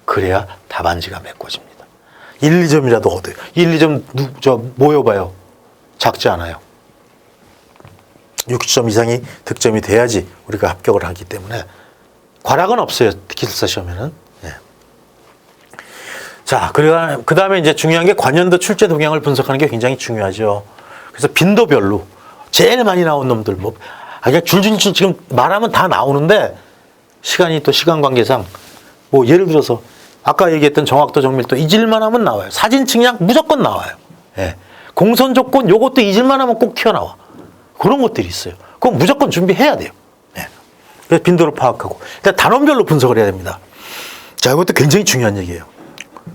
그래야 답안지가 메꿔집니다. 1, 2점이라도 얻어요. 1, 2점 모여봐요. 작지 않아요. 60점 이상이 득점이 돼야지 우리가 합격을 하기 때문에 과락은 없어요. 기술사 시험에는. 예. 자, 그 다음에 이제 중요한 게 관연도 출제 동향을 분석하는 게 굉장히 중요하죠. 그래서 빈도별로 제일 많이 나온 놈들, 그냥 줄줄줄 지금 말하면 다 나오는데 시간이 또 시간 관계상 뭐 예를 들어서 아까 얘기했던 정확도 정밀도 잊을만 하면 나와요. 사진 측량 무조건 나와요. 예. 공선 조건 요것도 잊을만 하면 꼭 튀어나와. 그런 것들이 있어요. 그건 무조건 준비해야 돼요. 예. 그래서 빈도를 파악하고. 그러니까 단원별로 분석을 해야 됩니다. 자, 이것도 굉장히 중요한 얘기예요.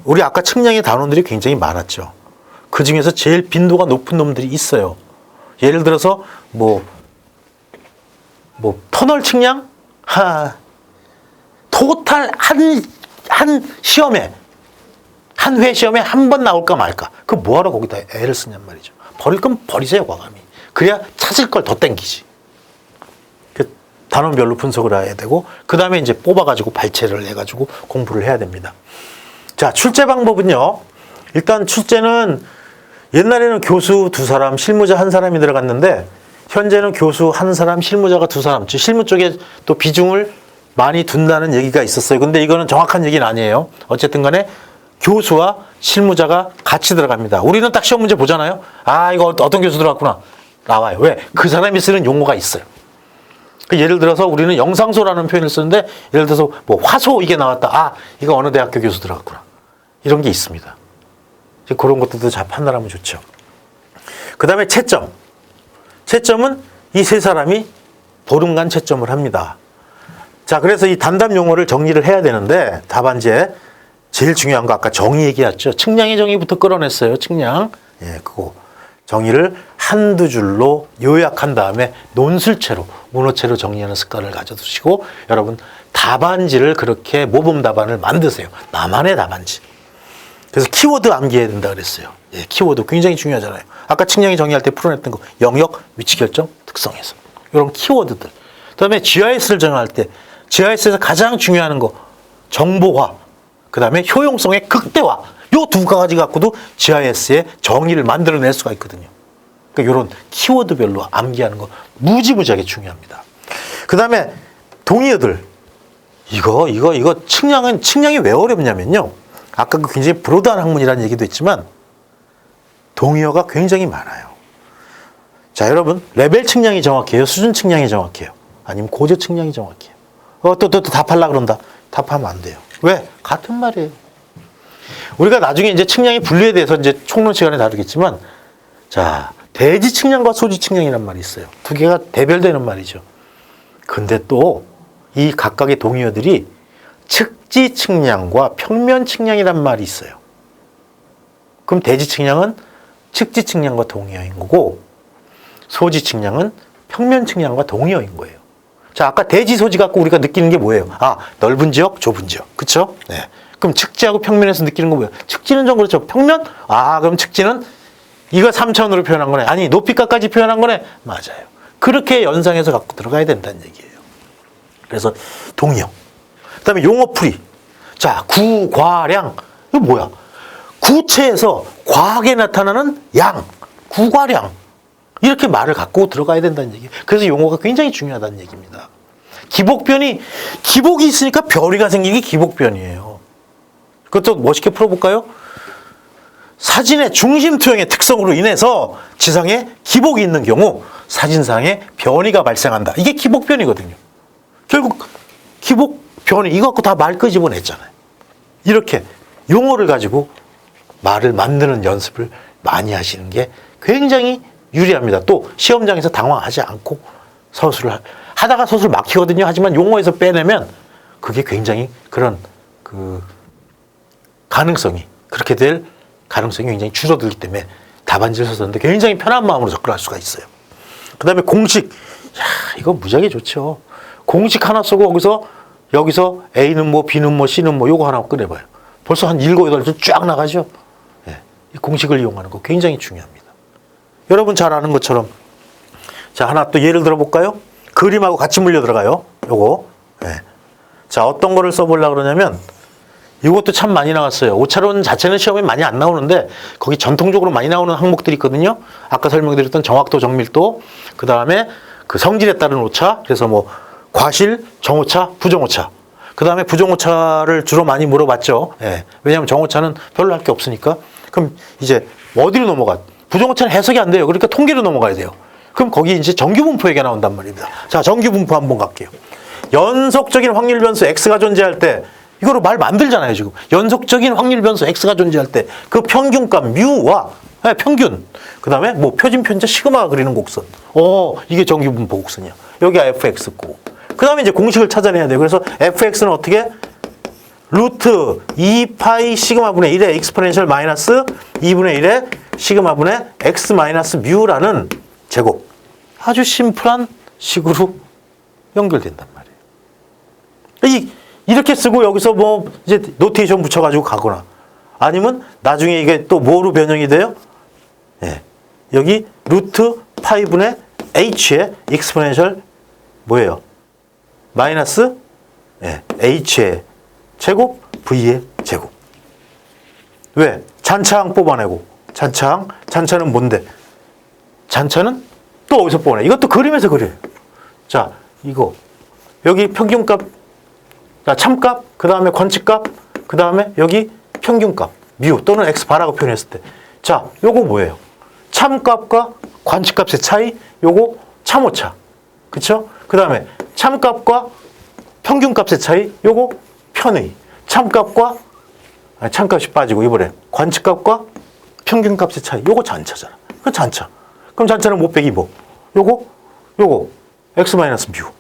우리 아까 측량의 단원들이 굉장히 많았죠. 그 중에서 제일 빈도가 높은 놈들이 있어요. 예를 들어서 뭐 터널 측량? 토탈 한 시험에, 한 회 시험에 한 번 나올까 말까. 그 뭐하러 거기다 애를 쓰냔 말이죠. 버릴 건 버리세요, 과감히. 그래야 찾을 걸 더 땡기지. 그 단원별로 분석을 해야 되고, 그 다음에 이제 뽑아가지고 발췌를 해가지고 공부를 해야 됩니다. 자, 출제 방법은요. 일단 출제는 옛날에는 교수 2사람, 실무자 1사람이 들어갔는데, 현재는 교수 1사람, 실무자가 2사람. 즉 실무 쪽에 또 비중을 많이 둔다는 얘기가 있었어요. 근데 이거는 정확한 얘기는 아니에요. 어쨌든 간에 교수와 실무자가 같이 들어갑니다. 우리는 딱 시험 문제 보잖아요. 아, 이거 어떤 교수 들어갔구나. 나와요. 왜? 그 사람이 쓰는 용어가 있어요. 예를 들어서 우리는 영상소라는 표현을 쓰는데, 예를 들어서 뭐 화소 이게 나왔다. 아, 이거 어느 대학교 교수 들어갔구나. 이런 게 있습니다. 그런 것들도 잘 판단하면 좋죠. 그 다음에 채점. 채점은 이 3사람이 보름간 채점을 합니다. 자, 그래서 이 단답 용어를 정리를 해야 되는데, 답안지에 제일 중요한 거 아까 정의 얘기했죠. 측량의 정의부터 끌어냈어요. 측량. 예, 그거. 정의를 한두 줄로 요약한 다음에 논술체로, 문어체로 정리하는 습관을 가져두시고, 여러분 답안지를 그렇게 모범 답안을 만드세요. 나만의 답안지. 그래서 키워드 암기해야 된다 그랬어요. 예, 키워드 굉장히 중요하잖아요. 아까 측량이 정의할 때 풀어냈던 거, 영역, 위치 결정, 특성에서. 이런 키워드들. 그 다음에 GIS를 정할 때, GIS에서 가장 중요한 거, 정보화, 그 다음에 효용성의 극대화. 요 2가지 갖고도 GIS의 정의를 만들어낼 수가 있거든요. 그러니까 이런 키워드별로 암기하는 거 무지무지하게 중요합니다. 그 다음에 동의어들. 이거 측량이 왜 어렵냐면요. 아까 그 굉장히 브로드한 학문이라는 얘기도 있지만, 동의어가 굉장히 많아요. 자, 여러분, 레벨 측량이 정확해요? 수준 측량이 정확해요? 아니면 고조 측량이 정확해요? 또 답하려고 그런다. 답하면 안 돼요. 왜? 같은 말이에요. 우리가 나중에 이제 측량의 분류에 대해서 이제 총론 시간에 다루겠지만, 자, 대지 측량과 소지 측량이란 말이 있어요. 2개가 대별되는 말이죠. 근데 또 이 각각의 동의어들이 측지 측량과 평면 측량이란 말이 있어요. 그럼 대지 측량은 측지 측량과 동의어인 거고, 소지 측량은 평면 측량과 동의어인 거예요. 자, 아까 대지 소지 갖고 우리가 느끼는 게 뭐예요? 아, 넓은 지역, 좁은 지역. 그쵸? 네. 그럼 측지하고 평면에서 느끼는 거 뭐예요? 측지는 좀 그렇죠. 평면? 아, 그럼 측지는 이거 3차원으로 표현한 거네. 아니, 높이값까지 표현한 거네. 맞아요. 그렇게 연상해서 갖고 들어가야 된다는 얘기예요. 그래서 동의어. 그 다음에 용어풀이. 자, 구, 과, 량. 이거 뭐야? 구체에서 과하게 나타나는 양, 구과량. 이렇게 말을 갖고 들어가야 된다는 얘기예요. 그래서 용어가 굉장히 중요하다는 얘기입니다. 기복변이, 기복이 있으니까 별이가 생기기 기복변이에요. 그것도 멋있게 풀어볼까요? 사진의 중심 투영의 특성으로 인해서 지상에 기복이 있는 경우 사진상에 변이가 발생한다. 이게 기복변이거든요. 결국 기복변이 이거 갖고 다 말 끄집어냈잖아요. 이렇게 용어를 가지고 말을 만드는 연습을 많이 하시는 게 굉장히 유리합니다. 또 시험장에서 당황하지 않고 서술을 하다가 서술 막히거든요. 하지만 용어에서 빼내면 그게 굉장히 그런 그 가능성이, 그렇게 될 가능성이 굉장히 줄어들기 때문에 답안지를 썼는데 굉장히 편한 마음으로 접근할 수가 있어요. 그 다음에 공식. 이거 무지하게 좋죠. 공식 하나 쓰고 여기서 A는 뭐, B는 뭐, C는 뭐, 요거 하나 꺼내봐요. 벌써 한 7, 8줄 쫙 나가죠. 네. 이 공식을 이용하는 거 굉장히 중요합니다. 여러분 잘 아는 것처럼, 자, 하나 또 예를 들어볼까요? 그림하고 같이 물려 들어가요. 요거. 네. 자, 어떤 거를 써보려고 그러냐면, 이것도 참 많이 나왔어요. 오차론 자체는 시험에 많이 안 나오는데, 거기 전통적으로 많이 나오는 항목들이 있거든요. 아까 설명드렸던 정확도, 정밀도, 그 다음에 그 성질에 따른 오차, 그래서 뭐, 과실, 정오차, 부정오차. 그 다음에 부정오차를 주로 많이 물어봤죠. 예. 왜냐하면 정오차는 별로 할 게 없으니까. 그럼 이제 어디로 넘어가? 부정오차는 해석이 안 돼요. 그러니까 통계로 넘어가야 돼요. 그럼 거기 이제 정규분포 얘기가 나온단 말입니다. 자, 정규분포 한번 갈게요. 연속적인 확률 변수 x가 존재할 때 이거로 말 만들잖아요, 지금. 연속적인 확률 변수 x가 존재할 때 그 평균값 뮤와 평균, 그 다음에 뭐 표진 편차 시그마가 그리는 곡선. 이게 정기분포 곡선이야. 여기가 fx고. 그 다음에 이제 공식을 찾아내야 돼요. 그래서 fx는 어떻게? 루트 2파이 시그마분의 1의 익스포넨셜 마이너스 2분의 1의 시그마분의 x 마이너스 뮤라는 제곱. 아주 심플한 식으로 연결된단 말이에요. 이렇게 쓰고 여기서 뭐 이제 노테이션 붙여가지고 가거나 아니면 나중에 이게 또 뭐로 변형이 돼요? 예. 여기 루트 파이분의 h의 익스포넨셜 뭐예요? 마이너스 h의 제곱 v의 제곱. 왜? 잔차항 뽑아내고. 잔차는 뭔데? 잔차는 또 어디서 뽑아내? 이것도 그림에서 그려요. 자, 이거 여기 평균값, 참값, 그 다음에 관측값, 그 다음에 여기 평균값 뮤 또는 x 바라고 표현했을 때, 자, 요거 뭐예요? 참값과 관측값의 차이, 요거 참오차, 그쵸? 그 다음에 참값과 평균값의 차이, 요거 편의. 참값이 빠지고 이번에 관측값과 평균값의 차이, 요거 잔차잖아. 그 잔차. 그럼 잔차는 못 빼기 뭐? 요거 x 마이너스 뮤.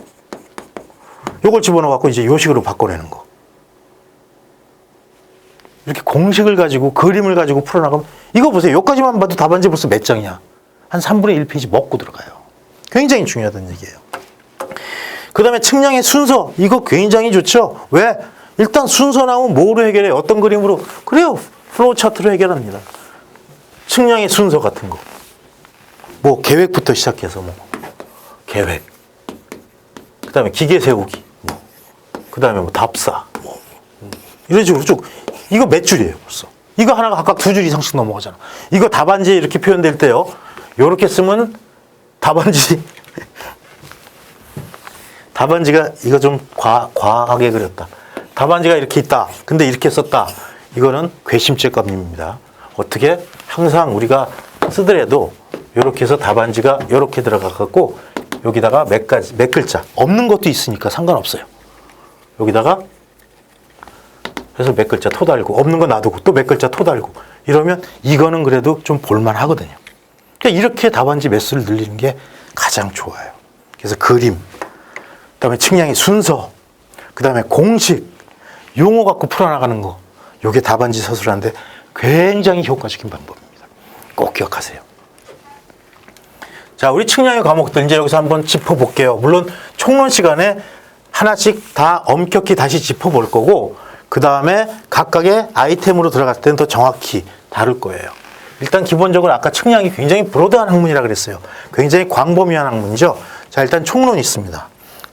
요걸 집어넣어갖고 이제 요 식으로 바꿔내는 거. 이렇게 공식을 가지고 그림을 가지고 풀어나가면 이거 보세요. 여기까지만 봐도 답안지 벌써 몇 장이야? 한 3분의 1페이지 먹고 들어가요. 굉장히 중요하다는 얘기예요. 그 다음에 측량의 순서. 이거 굉장히 좋죠. 왜? 일단 순서 나오면 뭐로 해결해? 어떤 그림으로? 그래요. 플로우 차트로 해결합니다. 측량의 순서 같은 거. 뭐 계획부터 시작해서 뭐 계획. 그 다음에 기계 세우기. 뭐. 그 다음에 뭐 답사. 뭐. 이런 식으로 쭉. 이거 몇 줄이에요, 벌써. 이거 하나가 각각 2줄 이상씩 넘어가잖아. 이거 답안지에 이렇게 표현될 때요. 요렇게 쓰면 답안지가 이거 좀 과하게 그렸다. 답안지가 이렇게 있다. 근데 이렇게 썼다. 이거는 괘씸죄감입니다. 어떻게? 항상 우리가 쓰더라도 이렇게 해서 답안지가 이렇게 들어가갖고 여기다가 몇 글자. 없는 것도 있으니까 상관없어요. 여기다가 그래서 몇 글자 토 달고 없는 거 놔두고 또 몇 글자 토 달고 이러면 이거는 그래도 좀 볼만 하거든요. 그러니까 이렇게 답안지 매수를 늘리는 게 가장 좋아요. 그래서 그림, 그다음에 측량의 순서, 그다음에 공식, 용어 갖고 풀어나가는 거. 이게 답안지 서술하는데 굉장히 효과적인 방법입니다. 꼭 기억하세요. 자, 우리 측량의 과목들 이제 여기서 한번 짚어볼게요. 물론 총론 시간에 하나씩 다 엄격히 다시 짚어볼 거고 그 다음에 각각의 아이템으로 들어갈 때는 더 정확히 다룰 거예요. 일단 기본적으로 아까 측량이 굉장히 브로드한 학문이라 그랬어요. 굉장히 광범위한 학문이죠. 자, 일단 총론이 있습니다.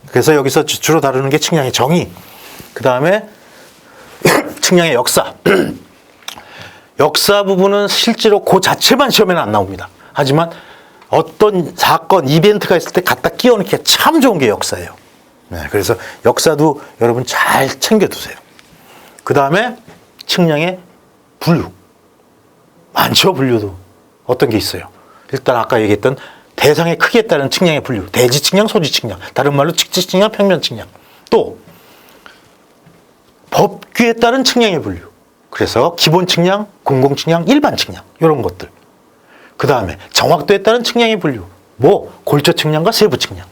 그래서 여기서 주로 다루는 게 측량의 정의, 그 다음에 측량의 역사. 역사 부분은 실제로 그 자체만 시험에는 안 나옵니다. 하지만 어떤 사건, 이벤트가 있을 때 갖다 끼워넣기가 참 좋은 게 역사예요. 네, 그래서 역사도 여러분 잘 챙겨두세요. 그 다음에 측량의 분류. 많죠, 분류도. 어떤 게 있어요? 일단 아까 얘기했던 대상의 크기에 따른 측량의 분류. 대지 측량, 소지 측량. 다른 말로 직지 측량, 평면 측량. 또 법규에 따른 측량의 분류. 그래서 기본 측량, 공공 측량, 일반 측량. 이런 것들. 그 다음에 정확도에 따른 측량의 분류. 뭐 골조 측량과 세부 측량.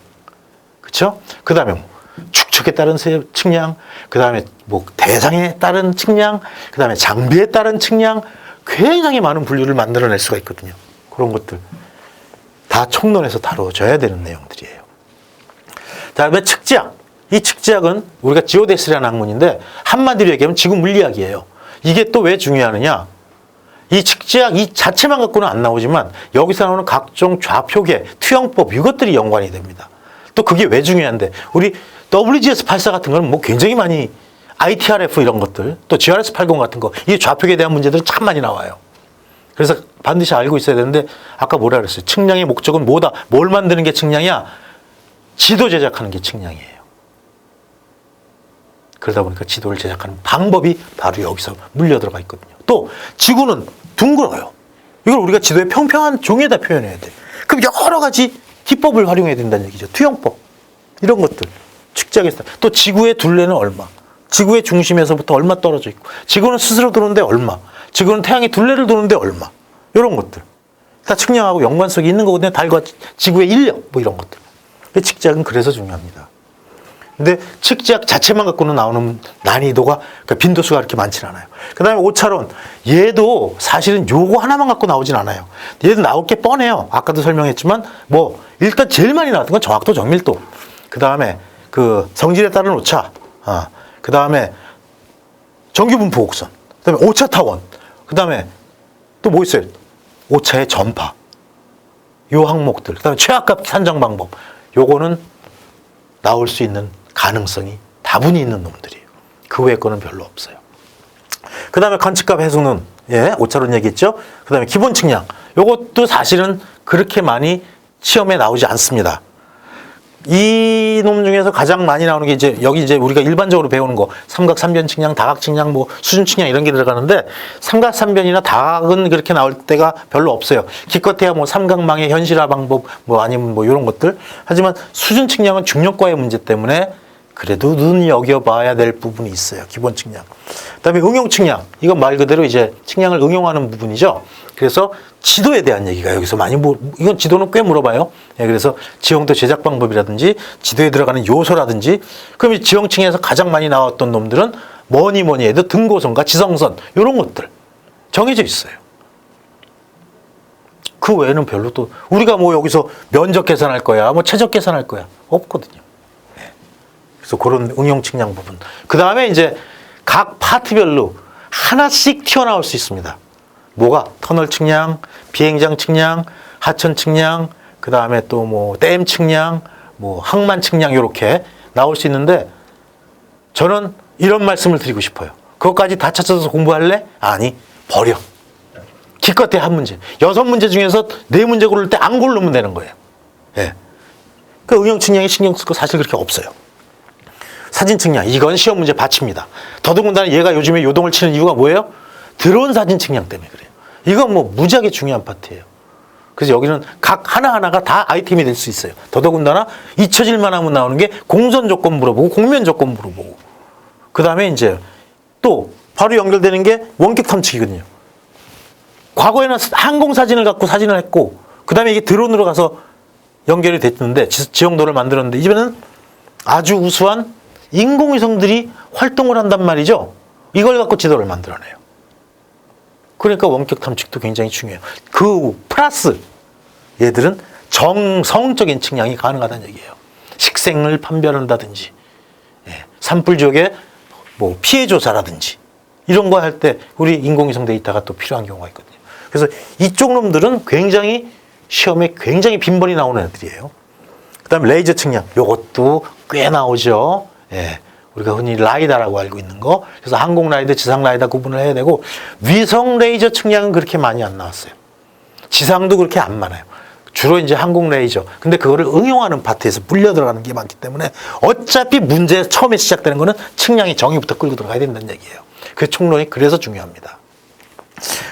그렇죠? 그 다음에 뭐 축척에 따른 측량, 그 다음에 뭐 대상에 따른 측량, 그 다음에 장비에 따른 측량, 굉장히 많은 분류를 만들어낼 수가 있거든요. 그런 것들 다 총론에서 다뤄져야 되는 내용들이에요. 다음에 측지학. 이 측지학은 우리가 지오데스라는 학문인데 한마디로 얘기하면 지구 물리학이에요. 이게 또 왜 중요하느냐? 이 측지학 이 자체만 갖고는 안 나오지만 여기서 나오는 각종 좌표계, 투영법 이것들이 연관이 됩니다. 또 그게 왜 중요한데 우리 WGS84 같은 거는 뭐 굉장히 많이 ITRF 이런 것들 또 GRS80 같은 거 이 좌표계에 대한 문제들은 참 많이 나와요. 그래서 반드시 알고 있어야 되는데 아까 뭐라 그랬어요? 측량의 목적은 뭐다? 뭘 만드는 게 측량이야? 지도 제작하는 게 측량이에요. 그러다 보니까 지도를 제작하는 방법이 바로 여기서 물려 들어가 있거든요. 또 지구는 둥글어요. 이걸 우리가 지도에 평평한 종이에다 표현해야 돼. 그럼 여러 가지 기법을 활용해야 된다는 얘기죠. 투영법 이런 것들 측지학에서. 또 지구의 둘레는 얼마? 지구의 중심에서부터 얼마 떨어져 있고, 지구는 스스로 도는데 얼마? 지구는 태양의 둘레를 도는데 얼마? 이런 것들. 다 측량하고 연관성이 있는 거거든요. 달과 지구의 인력, 뭐 이런 것들. 측지학은 그래서 중요합니다. 근데 측지학 자체만 갖고는 나오는 난이도가, 그러니까 빈도수가 그렇게 많지는 않아요. 그 다음에 오차론. 얘도 사실은 요거 하나만 갖고 나오진 않아요. 얘도 나올 게 뻔해요. 아까도 설명했지만, 뭐, 일단 제일 많이 나왔던 건 정확도, 정밀도. 그 다음에 그 성질에 따른 오차. 그 다음에 정규분포 곡선. 그 다음에 오차 타원. 그 다음에 또 뭐 있어요? 오차의 전파. 요 항목들. 그 다음에 최악값 산정 방법. 요거는 나올 수 있는 가능성이 다분히 있는 놈들이에요. 그 외의 거는 별로 없어요. 그 다음에 관측값 해수는, 예, 오차론 얘기했죠. 그 다음에 기본 측량. 요것도 사실은 그렇게 많이 시험에 나오지 않습니다. 이 놈 중에서 가장 많이 나오는 게 이제 여기 이제 우리가 일반적으로 배우는 거 삼각3변 측량, 다각 측량, 뭐 수준 측량 이런 게 들어가는데 삼각3변이나 다각은 그렇게 나올 때가 별로 없어요. 기껏해야 뭐 삼각망의 현실화 방법 뭐 아니면 뭐 이런 것들. 하지만 수준 측량은 중력과의 문제 때문에 그래도 눈여겨봐야 될 부분이 있어요. 기본 측량. 그다음에 응용 측량. 이건 말 그대로 이제 측량을 응용하는 부분이죠. 그래서 지도에 대한 얘기가 여기서 많이 이건 지도는 꽤 물어봐요. 예, 그래서 지형도 제작 방법이라든지 지도에 들어가는 요소라든지, 그럼 이 지형층에서 가장 많이 나왔던 놈들은 뭐니 해도 등고선과 지성선 이런 것들 정해져 있어요. 그 외에는 별로 또 우리가 뭐 여기서 면적 계산할 거야, 뭐 최적 계산할 거야 없거든요. 예. 그래서 그런 응용 측량 부분. 그 다음에 이제 각 파트별로 하나씩 튀어나올 수 있습니다. 뭐가? 터널 측량, 비행장 측량, 하천 측량, 그 다음에 또 뭐 댐 측량, 뭐 항만 측량 이렇게 나올 수 있는데 저는 이런 말씀을 드리고 싶어요. 그것까지 다 찾아서 공부할래? 아니, 버려. 기껏해 한 문제. 6문제 중에서 4문제 고를 때 안 고르면 되는 거예요. 예. 그 응용 측량에 신경 쓸 거 사실 그렇게 없어요. 사진 측량, 이건 시험 문제 받칩니다. 더더군다나 얘가 요즘에 요동을 치는 이유가 뭐예요? 드론 사진 측량 때문에 그래요. 이건 뭐 무지하게 중요한 파트예요. 그래서 여기는 각 하나하나가 다 아이템이 될 수 있어요. 더더군다나 잊혀질만 하면 나오는 게 공선 조건 물어보고 공면 조건 물어보고, 그 다음에 이제 또 바로 연결되는 게 원격 탐측이거든요. 과거에는 항공 사진을 갖고 사진을 했고, 그 다음에 이게 드론으로 가서 연결이 됐는데 지형도를 만들었는데, 이제는 아주 우수한 인공위성들이 활동을 한단 말이죠. 이걸 갖고 지도를 만들어내요. 그러니까 원격 탐측도 굉장히 중요해요. 그 플러스 얘들은 정성적인 측량이 가능하다는 얘기예요. 식생을 판별한다든지, 예, 산불 지역의 뭐 피해 조사라든지 이런 거 할 때 우리 인공위성 데이터가 또 필요한 경우가 있거든요. 그래서 이쪽 놈들은 굉장히 시험에 굉장히 빈번히 나오는 애들이에요. 그다음에 레이저 측량, 요것도 꽤 나오죠. 예. 우리가 흔히 라이다라고 알고 있는 거. 그래서 항공 라이더, 지상 라이더 구분을 해야 되고, 위성 레이저 측량은 그렇게 많이 안 나왔어요. 지상도 그렇게 안 많아요. 주로 이제 항공 레이저. 근데 그거를 응용하는 파트에서 물려 들어가는 게 많기 때문에 어차피 문제 처음에 시작되는 거는 측량의 정의부터 끌고 들어가야 된다는 얘기예요. 그 총론이 그래서 중요합니다.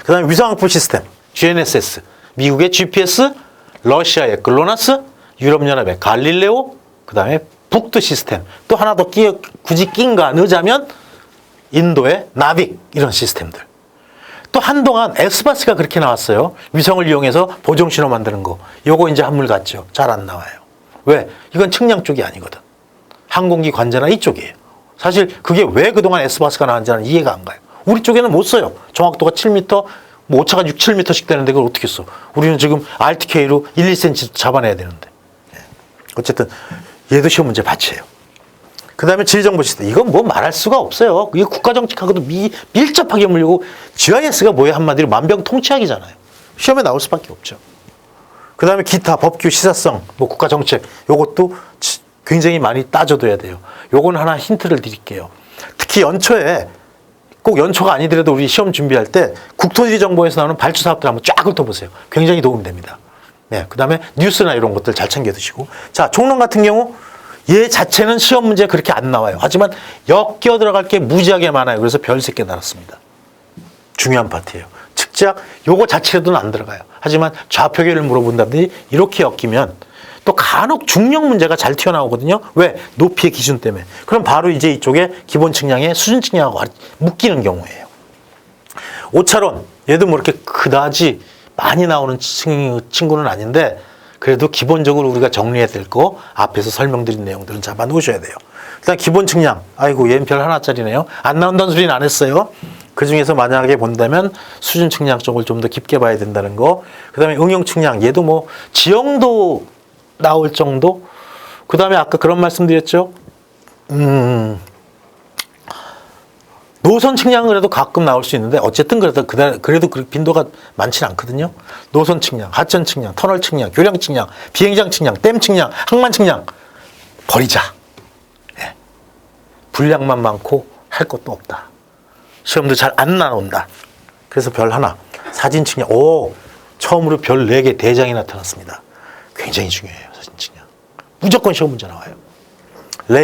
그 다음에 위성항법 시스템, GNSS. 미국의 GPS, 러시아의 글로나스, 유럽연합의 갈릴레오, 그 다음에 북두 시스템. 또 하나 더 굳이 낀가 넣자면 인도의 나빅, 이런 시스템들. 또 한동안 에스바스가 그렇게 나왔어요. 위성을 이용해서 보정신호 만드는 거. 요거 이제 한물 같죠. 잘 안 나와요. 왜? 이건 측량 쪽이 아니거든. 항공기 관제나 이쪽이에요. 사실 그게 왜 그동안 에스바스가 나왔는지는 이해가 안 가요. 우리 쪽에는 못 써요. 정확도가 7m, 뭐 오차가 6, 7m씩 되는데 그걸 어떻게 써? 우리는 지금 RTK로 1, 2cm 잡아내야 되는데. 어쨌든 얘도 시험 문제 받쳐요. 그 다음에 질정보 시스템. 이건 뭐 말할 수가 없어요. 이게 국가정책하고도 밀접하게 물리고, GIS가 뭐예요? 한마디로 만병통치약이잖아요. 시험에 나올 수밖에 없죠. 그 다음에 기타, 법규, 시사성, 뭐 국가정책. 요것도 굉장히 많이 따져둬야 돼요. 요건 하나 힌트를 드릴게요. 특히 연초에, 꼭 연초가 아니더라도 우리 시험 준비할 때 국토지리정보에서 나오는 발주 사업들 한번 쫙 훑어보세요. 굉장히 도움이 됩니다. 네, 그 다음에 뉴스나 이런 것들 잘 챙겨 두시고. 자, 총론 같은 경우 얘 자체는 시험 문제 그렇게 안 나와요. 하지만 엮여 들어갈 게 무지하게 많아요. 그래서 별 3개 달았습니다. 중요한 파트예요. 측지학 요거 자체로는 안 들어가요. 하지만 좌표계를 물어본다든지 이렇게 엮이면, 또 간혹 중력 문제가 잘 튀어나오거든요. 왜? 높이의 기준 때문에. 그럼 바로 이제 이쪽에 기본 측량에 수준 측량하고 묶이는 경우예요. 5차론, 얘도 뭐 이렇게 그다지 많이 나오는 친구는 아닌데 그래도 기본적으로 우리가 정리해야 될 거 앞에서 설명드린 내용들은 잡아 놓으셔야 돼요. 일단 기본 측량, 아이고 얘는 별 하나짜리네요. 안 나온다는 소리는 안 했어요. 그 중에서 만약에 본다면 수준 측량 쪽을 좀 더 깊게 봐야 된다는 거. 그 다음에 응용 측량, 얘도 뭐 지형도 나올 정도. 그 다음에 아까 그런 말씀드렸죠. 노선 측량은 그래도 가끔 나올 수 있는데 어쨌든 그래도 그 빈도가 많지는 않거든요. 노선 측량, 하천 측량, 터널 측량, 교량 측량, 비행장 측량, 댐 측량, 항만 측량 버리자. 예. 분량만 많고 할 것도 없다. 시험도 잘 안 나온다. 그래서 별 하나. 사진 측량. 오, 처음으로 별 4개 대장이 나타났습니다. 굉장히 중요해요. 사진 측량. 무조건 시험 문제 나와요.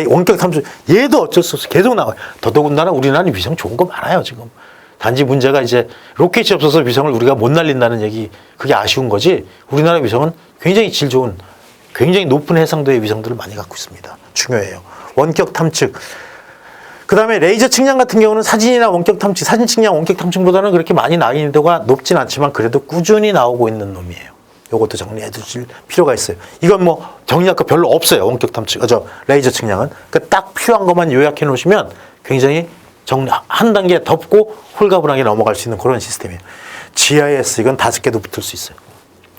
원격 탐수, 얘도 어쩔 수 없어. 계속 나와요. 더더군다나 우리나라는 위성 좋은 거 많아요, 지금. 단지 문제가 이제 로켓이 없어서 위성을 우리가 못 날린다는 얘기, 그게 아쉬운 거지. 우리나라 위성은 굉장히 질 좋은, 굉장히 높은 해상도의 위성들을 많이 갖고 있습니다. 중요해요. 원격 탐측. 그 다음에 레이저 측량 같은 경우는 사진이나 원격 탐측, 사진 측량, 원격 탐측보다는 그렇게 많이 난이도가 높진 않지만 그래도 꾸준히 나오고 있는 놈이에요. 요것도 정리해 두실 필요가 있어요. 이건 뭐 정리할 거 별로 없어요. 원격 탐측, 레이저 측량은. 그러니까 딱 필요한 것만 요약해 놓으시면 굉장히 한 단계 덮고 홀가분하게 넘어갈 수 있는 그런 시스템이에요. GIS 이건 5개도 붙을 수 있어요.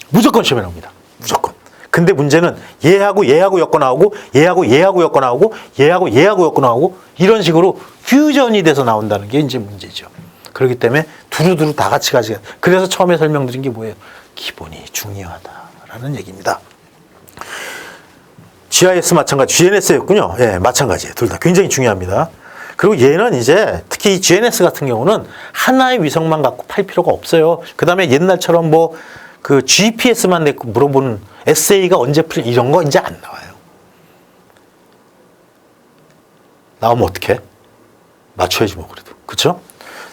무조건 시험에 나옵니다. 무조건. 근데 문제는 얘하고 엮어 나오고 얘하고 엮어 나오고 얘하고 엮어 나오고 이런 식으로 퓨전이 돼서 나온다는 게 이제 문제죠. 그렇기 때문에 두루두루 다 같이 가지고. 그래서 처음에 설명드린 게 뭐예요? 기본이 중요하다라는 얘기입니다. GIS 마찬가지, GNS였군요. 예, 마찬가지예요. 둘 다 굉장히 중요합니다. 그리고 얘는 이제 특히 이 GNS 같은 경우는 하나의 위성만 갖고 팔 필요가 없어요. 그 다음에 옛날처럼 뭐 그 GPS만 내고 물어보는 SA가 언제 풀려 이런 거 이제 안 나와요. 나오면 어떡해? 맞춰야지 뭐 그래도. 그렇죠?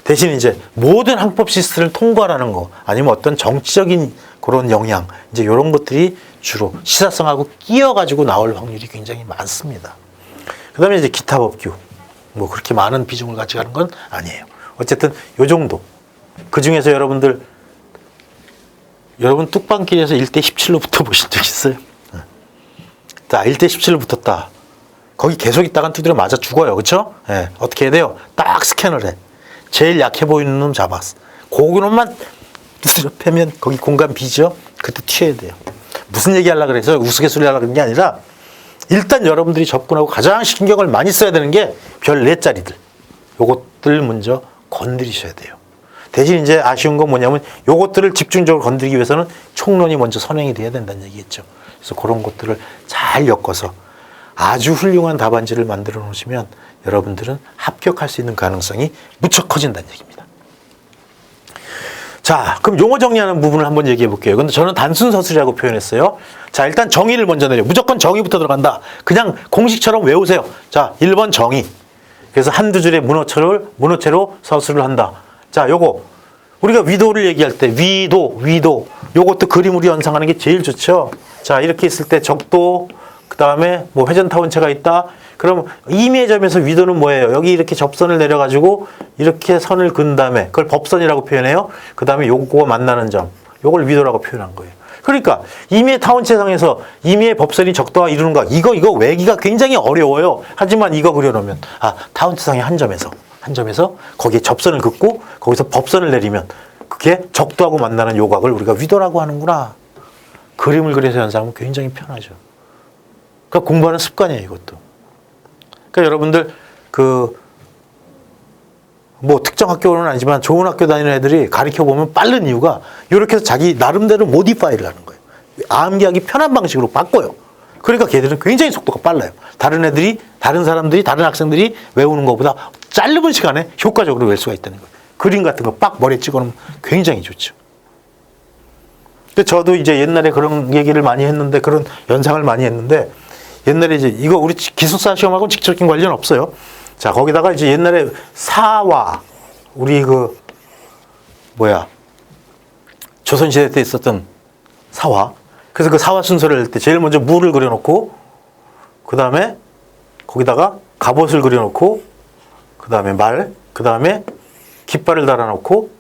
대신 이제 모든 항법 시스템을 통과하라는 거 아니면 어떤 정치적인 그런 영향 이제 이런 것들이 주로 시사성하고 끼어가지고 나올 확률이 굉장히 많습니다. 그 다음에 이제 기타 법규 뭐 그렇게 많은 비중을 가져가는 건 아니에요. 어쨌든 요 정도. 그 중에서 여러분 뚝방길에서 1대 17로 붙어보신 적 있어요? 자, 1대 17로 붙었다. 거기 계속 있다간 두드려 맞아 죽어요. 그렇죠? 예, 어떻게 해야 돼요? 딱 스캔을 해. 제일 약해 보이는 놈 잡았어. 그 놈만 두드려 패면 거기 공간 비죠? 그때 튀어야 돼요. 무슨 얘기 하려고 그래서 우스갯소리 하려고 그런 게 아니라 일단 여러분들이 접근하고 가장 신경을 많이 써야 되는 게 별 4짜리들. 요것들 먼저 건드리셔야 돼요. 대신 이제 아쉬운 건 뭐냐면 요것들을 집중적으로 건드리기 위해서는 총론이 먼저 선행이 돼야 된다는 얘기겠죠. 그래서 그런 것들을 잘 엮어서 아주 훌륭한 답안지를 만들어 놓으시면 여러분들은 합격할 수 있는 가능성이 무척 커진다는 얘기입니다. 자, 그럼 용어 정리하는 부분을 한번 얘기해 볼게요. 근데 저는 단순 서술이라고 표현했어요. 자, 일단 정의를 먼저 내려. 무조건 정의부터 들어간다. 그냥 공식처럼 외우세요. 자, 1번 정의. 그래서 한두 줄의 문어체로 서술을 한다. 자, 요거 우리가 위도를 얘기할 때 위도 요것도 그림으로 연상하는 게 제일 좋죠. 자, 이렇게 있을 때 적도 그 다음에 뭐 회전타원체가 있다. 그럼 임의의 점에서 위도는 뭐예요? 여기 이렇게 접선을 내려가지고 이렇게 선을 그은 다음에 그걸 법선이라고 표현해요. 그 다음에 요거 만나는 점, 요걸 위도라고 표현한 거예요. 그러니까 임의의 타원체상에서 임의의 법선이 적도와 이루는 거 이거 외기가 굉장히 어려워요. 하지만 이거 그려놓으면 타원체상의 한 점에서 거기에 접선을 긋고 거기서 법선을 내리면 그게 적도하고 만나는 요각을 우리가 위도라고 하는구나. 그림을 그려서 연상하면 굉장히 편하죠. 그러니까 공부하는 습관이에요, 이것도. 그러니까 여러분들 뭐 특정 학교는 아니지만 좋은 학교 다니는 애들이 가르쳐 보면 빠른 이유가 이렇게 해서 자기 나름대로 모디파이를 하는 거예요. 암기하기 편한 방식으로 바꿔요. 그러니까 걔들은 굉장히 속도가 빨라요. 다른 학생들이 외우는 것보다 짧은 시간에 효과적으로 외울 수가 있다는 거예요. 그림 같은 거 빡 머리에 찍어놓으면 굉장히 좋죠. 근데 저도 이제 옛날에 그런 얘기를 많이 했는데, 그런 연상을 많이 했는데, 옛날에 이제 이거 우리 기숙사 시험하고는 직접적인 관련 없어요. 자, 거기다가 이제 옛날에 사화, 우리 조선시대 때 있었던 사화, 그래서 그 사화 순서를 할 때 제일 먼저 무를 그려놓고 그 다음에 거기다가 갑옷을 그려놓고 그 다음에 말, 그 다음에 깃발을 달아놓고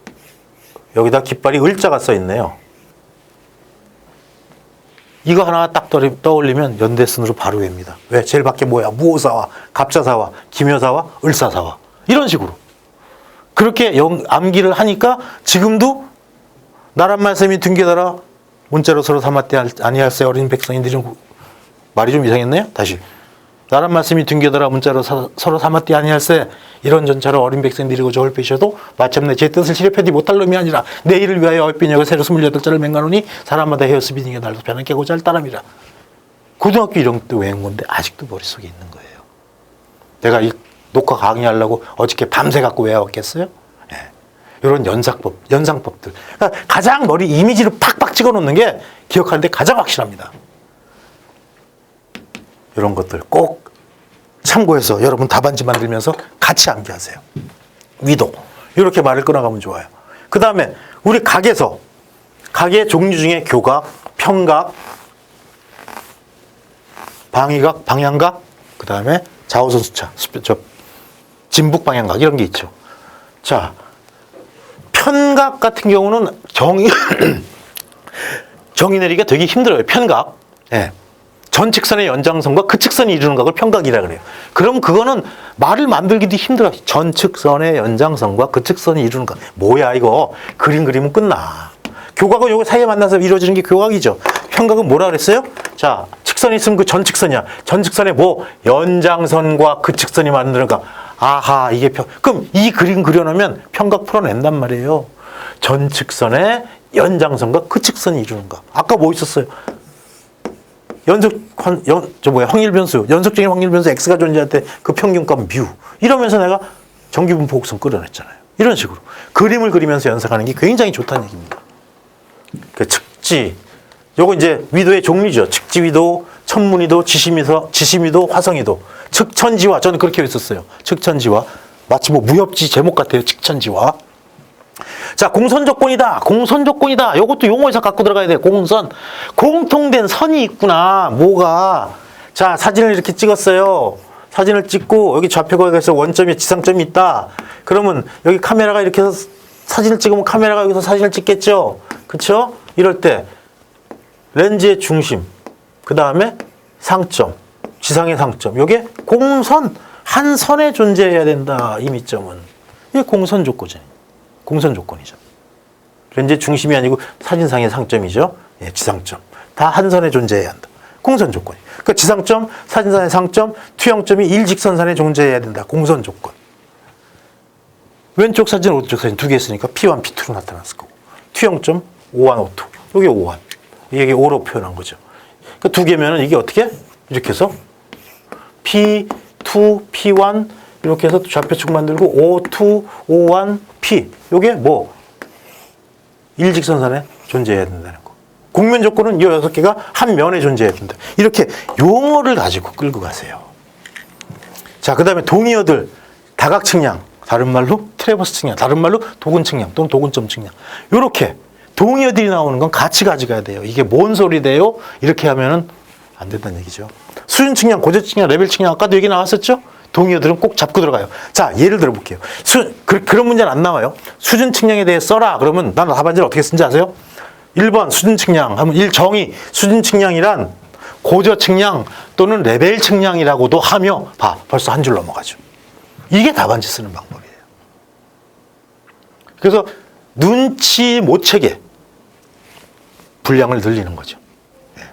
여기다 깃발이 을자가 써있네요. 이거 하나 딱 떠올리면 연대순으로 바로 외웁니다. 왜? 제일 밖에 뭐야? 무오사화, 갑자사화, 기묘사화, 을사사화 이런 식으로 그렇게 암기를 하니까 지금도 나란 말씀이 둥겨더라 문자로 서로 삼았대 아니할세 어린 백성인들이 말이 좀 이상했네요. 다시 나란 말씀이 둥겨더라 문자로 서로 삼았대 아니할세 이런 전차로 어린 백성들이고 저걸 빼셔도 마침내 제 뜻을 실현하지 못할 놈이 아니라 내 일을 위하여 얼빈여가 새로 28자를 맹가노니 사람마다 헤어스 비딩에 날도 변한 깨고자 할 따름이라. 고등학교 1학년 때 외운 건데 아직도 머릿속에 있는 거예요. 내가 이 녹화 강의하려고 어저께 밤새 갖고 외워왔겠어요? 예. 이런 연상법들. 그러니까 가장 머리 이미지를 팍팍 찍어놓는 게 기억하는데 가장 확실합니다. 이런 것들 꼭 참고해서 여러분 답안지 만들면서 같이 암기하세요. 위도. 이렇게 말을 끊어가면 좋아요. 그 다음에 우리 각에서 각의 종류 중에 교각, 평각, 방위각, 방향각, 그 다음에 좌우선 수차, 진북 방향각 이런 게 있죠. 자, 편각 같은 경우는 정의 내리기가 되게 힘들어요. 편각. 예. 전측선의 연장선과 그 측선이 이루는 각을 편각이라 그래요. 그럼 그거는 말을 만들기도 힘들어요. 전측선의 연장선과 그 측선이 이루는 각. 뭐야 이거. 그림 그리면 끝나. 교각은 요거 사이에 만나서 이루어지는 게 교각이죠. 편각은 뭐라 그랬어요? 자, 측선이 있으면 그 전측선이야. 전측선의 뭐 연장선과 그 측선이 만드는 각. 아하, 이게 그럼 이 그림 그려놓으면 편각 풀어낸단 말이에요. 전측선의 연장선과 그 측선이 이루는 각. 아까 뭐 있었어요? 확률변수, 연속적인 확률변수 x가 존재할 때 그 평균값 뮤. 이러면서 내가 정기분포 곡선 끌어냈잖아요. 이런 식으로. 그림을 그리면서 연상하는 게 굉장히 좋다는 얘기입니다. 그 측지. 요거 이제 위도의 종류죠. 측지위도, 천문위도, 지심위도, 화성위도. 측천지화. 저는 그렇게 했었어요. 측천지화. 마치 뭐 무협지 제목 같아요. 측천지화. 자, 공선조건이다. 공선조건이다. 요것도 용어에서 갖고 들어가야 돼요. 공선. 공통된 선이 있구나. 뭐가. 자, 사진을 이렇게 찍었어요. 사진을 찍고 여기 좌표각에서 원점에 지상점이 있다. 그러면 여기 카메라가 이렇게 해서 사진을 찍으면 카메라가 여기서 사진을 찍겠죠. 그쵸? 이럴 때 렌즈의 중심, 그 다음에 상점, 지상의 상점. 요게 공선, 한 선에 존재해야 된다. 이 미점은. 이게 공선 조건이죠. 공선 조건이죠. 렌즈의 중심이 아니고 사진상의 상점이죠. 예, 지상점. 다 한 선에 존재해야 한다. 공선 조건이. 그러니까 지상점, 사진상의 상점, 투영점이 일직선상에 존재해야 된다. 공선 조건. 왼쪽 사진, 오른쪽 사진 두 개 있으니까 P1, P2로 나타났을 거고. 투영점, O1, O2. 이게 O1. 이게 O로 표현한 거죠. 그 두 개면은 이게 어떻게? 이렇게 해서 P2, P1 이렇게 해서 좌표축 만들고 O2, O1, P. 요게 뭐? 일직선상에 존재해야 된다는 거. 국면 조건은 이 6개가 한 면에 존재해야 된다. 이렇게 용어를 가지고 끌고 가세요. 자, 그 다음에 동의어들. 다각 측량. 다른 말로 트래버스 측량. 다른 말로 도근 측량 또는 도근점 측량. 요렇게 동의어들이 나오는 건 같이 가져가야 돼요. 이게 뭔 소리래요? 이렇게 하면은 안 된다는 얘기죠. 수준 측량, 고제 측량, 레벨 측량 아까도 얘기 나왔었죠? 동의어들은 꼭 잡고 들어가요. 자, 예를 들어 볼게요. 그런 문제는 안 나와요. 수준 측량에 대해 써라. 그러면 난 답안지를 어떻게 쓴지 아세요? 1번 수준 측량 하면 1정의 수준 측량이란 고저 측량 또는 레벨 측량이라고도 하며 봐. 벌써 한 줄 넘어가죠. 이게 답안지 쓰는 방법이에요. 그래서 눈치 못 채게 분량을 늘리는 거죠.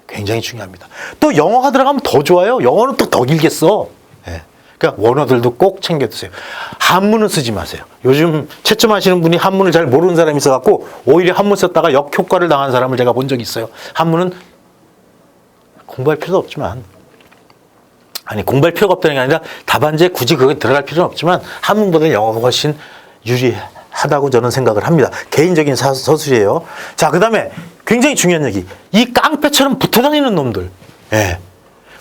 굉장히 중요합니다. 또 영어가 들어가면 더 좋아요. 영어는 또 더 길게 써. 그러니까 원어들도 꼭 챙겨두세요. 한문은 쓰지 마세요. 요즘 채점하시는 분이 한문을 잘 모르는 사람이 있어갖고 오히려 한문 썼다가 역효과를 당한 사람을 제가 본 적이 있어요. 한문은 공부할 필요도 없지만 공부할 필요가 없다는 게 아니라 답안지에 굳이 그게 들어갈 필요는 없지만 한문보다 영어가 훨씬 유리하다고 저는 생각을 합니다. 개인적인 서술이에요. 자, 그 다음에 굉장히 중요한 얘기. 이 깡패처럼 붙어다니는 놈들.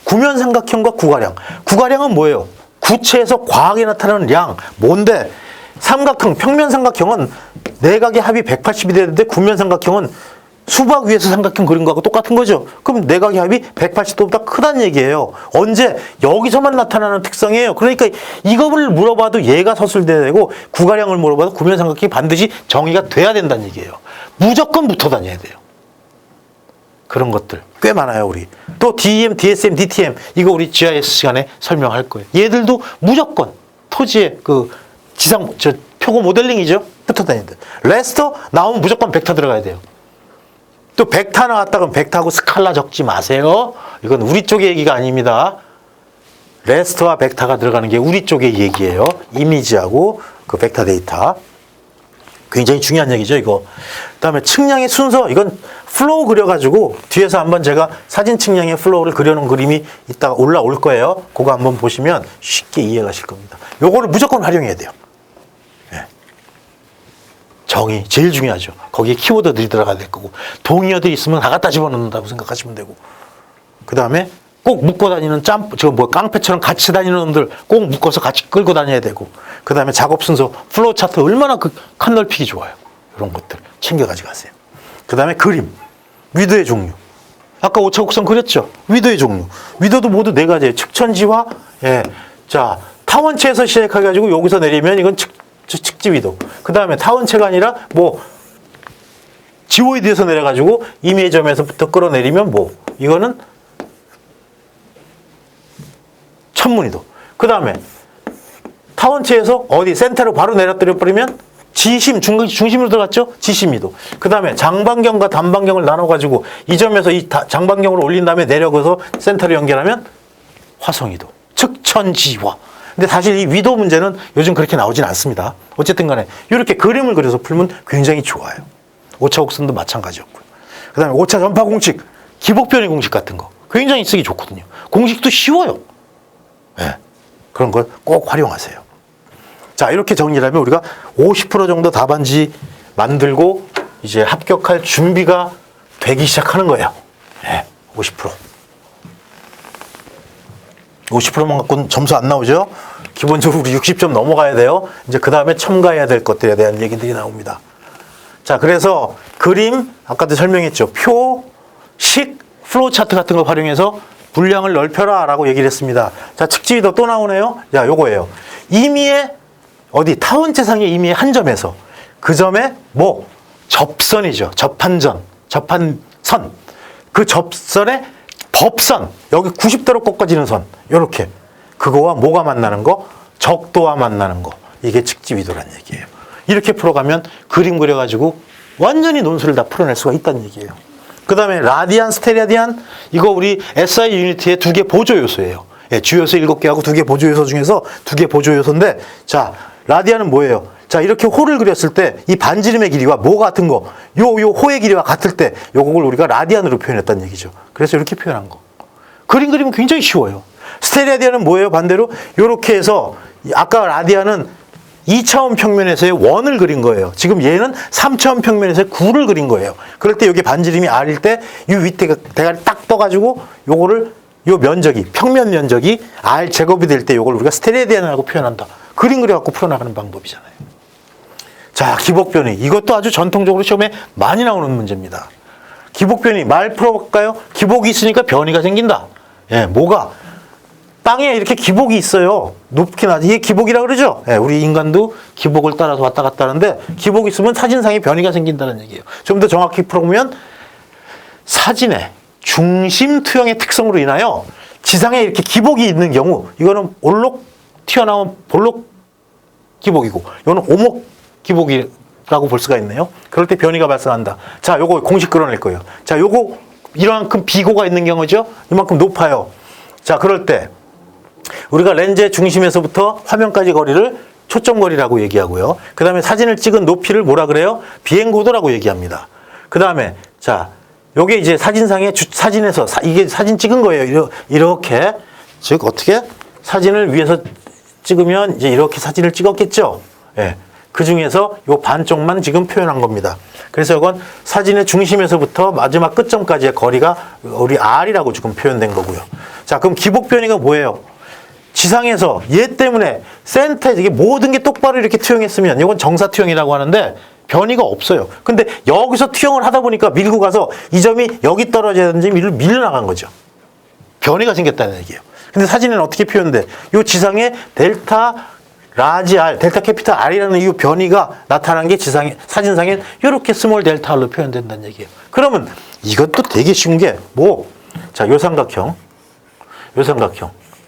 구면삼각형과 구가량. 구가량은 뭐예요? 구체에서 과하게 나타나는 량. 뭔데? 삼각형, 평면삼각형은 내각의 합이 180이 되는데 구면삼각형은 수박 위에서 삼각형 그린 거하고 똑같은 거죠. 그럼 내각의 합이 180도보다 크다는 얘기예요. 언제? 여기서만 나타나는 특성이에요. 그러니까 이거를 물어봐도 얘가 서술돼야 되고 구가량을 물어봐도 구면삼각형이 반드시 정의가 돼야 된다는 얘기예요. 무조건 붙어 다녀야 돼요. 그런 것들 꽤 많아요. 우리 또 DEM, DSM, DTM 이거 우리 GIS 시간에 설명할 거예요. 얘들도 무조건 토지의 그 지상 표고 모델링이죠. 붙어 다니는데 레스터 나오면 무조건 벡터 들어가야 돼요. 또 벡터 나왔다 그러면 벡터하고 스칼라 적지 마세요. 이건 우리 쪽의 얘기가 아닙니다. 레스터와 벡터가 들어가는 게 우리 쪽의 얘기예요. 이미지하고 그 벡터 데이터. 굉장히 중요한 얘기죠, 이거. 그다음에 측량의 순서, 이건 플로우 그려가지고 뒤에서 한번 제가 사진 측량의 플로우를 그려놓은 그림이 이따가 올라올 거예요. 그거 한번 보시면 쉽게 이해가실 겁니다. 요거를 무조건 활용해야 돼요. 네. 정의, 제일 중요하죠. 거기에 키워드들이 들어가야 될 거고, 동의어들이 있으면 다 갖다 집어넣는다고 생각하시면 되고, 그 다음에 꼭 묶어 다니는 깡패처럼 같이 다니는 놈들 꼭 묶어서 같이 끌고 다녀야 되고, 그 다음에 작업 순서, 플로우 차트 얼마나 그 칸 넓히기 좋아요. 이런 것들 챙겨 가져가세요. 그 다음에 그림, 위도의 종류. 아까 오차곡선 그렸죠? 위도의 종류. 위도도 모두 네 가지예요. 측천지화, 예. 자, 타원체에서 시작해가지고 여기서 내리면 이건 측지 위도. 그 다음에 타원체가 아니라 지오이드에서 내려가지고 이미점에서부터 끌어내리면 이거는 천문위도. 그 다음에 타원체에서 어디 센터로 바로 내려뜨려 버리면 중심으로 들어갔죠? 지심위도. 그 다음에 장반경과 단반경을 나눠가지고 이 점에서 이 장반경으로 올린 다음에 내려가서 센터로 연결하면 화성위도. 측천지화. 근데 사실 이 위도 문제는 요즘 그렇게 나오진 않습니다. 어쨌든 간에 이렇게 그림을 그려서 풀면 굉장히 좋아요. 오차곡선도 마찬가지였고요. 그 다음에 오차 전파 공식, 기복변의 공식 같은 거 굉장히 쓰기 좋거든요. 공식도 쉬워요. 네. 그런 걸 꼭 활용하세요. 자, 이렇게 정리를 하면 우리가 50% 정도 답안지 만들고 이제 합격할 준비가 되기 시작하는 거예요. 네, 50%. 50%만 갖고는 점수 안 나오죠? 기본적으로 우리 60점 넘어가야 돼요. 이제 그 다음에 첨가해야 될 것들에 대한 얘기들이 나옵니다. 자, 그래서 그림, 아까도 설명했죠. 표, 식, 플로우 차트 같은 거 활용해서 분량을 넓혀라 라고 얘기를 했습니다. 자, 측지위도 또 나오네요. 자, 요거예요. 임의의 타원체상의 임의의 한 점에서 그 점에 접선이죠. 접한선. 그 접선의 법선. 여기 90도로 꺾어지는 선. 요렇게. 그거와 뭐가 만나는 거? 적도와 만나는 거. 이게 측지위도라는 얘기예요. 이렇게 풀어가면 그림 그려가지고 완전히 논술을 다 풀어낼 수가 있다는 얘기예요. 그 다음에 라디안, 스테라디안, 이거 우리 SI 유니트의 2개 보조 요소예요. 예, 주요소 7개하고 2개 보조 요소 중에서 2개 보조 요소인데, 자, 라디안은 뭐예요? 자, 이렇게 호를 그렸을 때 이 반지름의 길이와 같은 거, 요 호의 길이와 같을 때 요걸 우리가 라디안으로 표현했다는 얘기죠. 그래서 이렇게 표현한 거. 그림 그리면 굉장히 쉬워요. 스테라디안은 뭐예요? 반대로 요렇게 해서 아까 라디안은 2차원 평면에서의 원을 그린 거예요. 지금 얘는 3차원 평면에서의 구를 그린 거예요. 그럴 때 여기 반지름이 R일 때 이 밑에 대가리 딱 떠가지고 요거를 평면 면적이 R 제곱이 될 때 요걸 우리가 스테라디안이라고 표현한다. 그림 그려갖고 풀어나가는 방법이잖아요. 자, 기복변이. 이것도 아주 전통적으로 시험에 많이 나오는 문제입니다. 기복변이 말 풀어볼까요? 기복이 있으니까 변이가 생긴다. 예, 땅에 이렇게 기복이 있어요. 높게 낮게. 이게 기복이라고 그러죠? 예, 우리 인간도 기복을 따라서 왔다 갔다 하는데 기복이 있으면 사진상에 변이가 생긴다는 얘기예요. 좀 더 정확히 풀어보면 사진의 중심 투영의 특성으로 인하여 지상에 이렇게 기복이 있는 경우 이거는 올록 튀어나온 볼록 기복이고 이거는 오목 기복이라고 볼 수가 있네요. 그럴 때 변이가 발생한다. 자, 요거 공식 끌어낼 거예요. 자, 요거 이만큼 비고가 있는 경우죠. 이만큼 높아요. 자, 그럴 때 우리가 렌즈의 중심에서부터 화면까지 거리를 초점거리라고 얘기하고요. 그 다음에 사진을 찍은 높이를 뭐라 그래요? 비행고도라고 얘기합니다. 그 다음에 자, 요게 이제 사진상의 사진에서 이게 사진 찍은 거예요. 이렇게 즉 어떻게 사진을 위에서 찍으면 이제 이렇게 사진을 찍었겠죠. 예. 그 중에서 요 반쪽만 지금 표현한 겁니다. 그래서 이건 사진의 중심에서부터 마지막 끝점까지의 거리가 우리 R이라고 지금 표현된 거고요. 자, 그럼 기복 변이가 뭐예요? 지상에서 얘 때문에 센터에 이게 모든 게 똑바로 이렇게 투영했으면 이건 정사 투영이라고 하는데 변이가 없어요. 근데 여기서 투영을 하다 보니까 밀고 가서 이 점이 여기 떨어져야 되는 점이 밀려나간 거죠. 변이가 생겼다는 얘기예요. 근데 사진에는 어떻게 표현돼? 이 지상에 델타 라지 R, 델타 캐피탈 R이라는 이 변이가 나타난 게 사진상엔 이렇게 스몰 델타 R로 표현된다는 얘기예요. 그러면 이것도 되게 쉬운 게 자, 요 삼각형.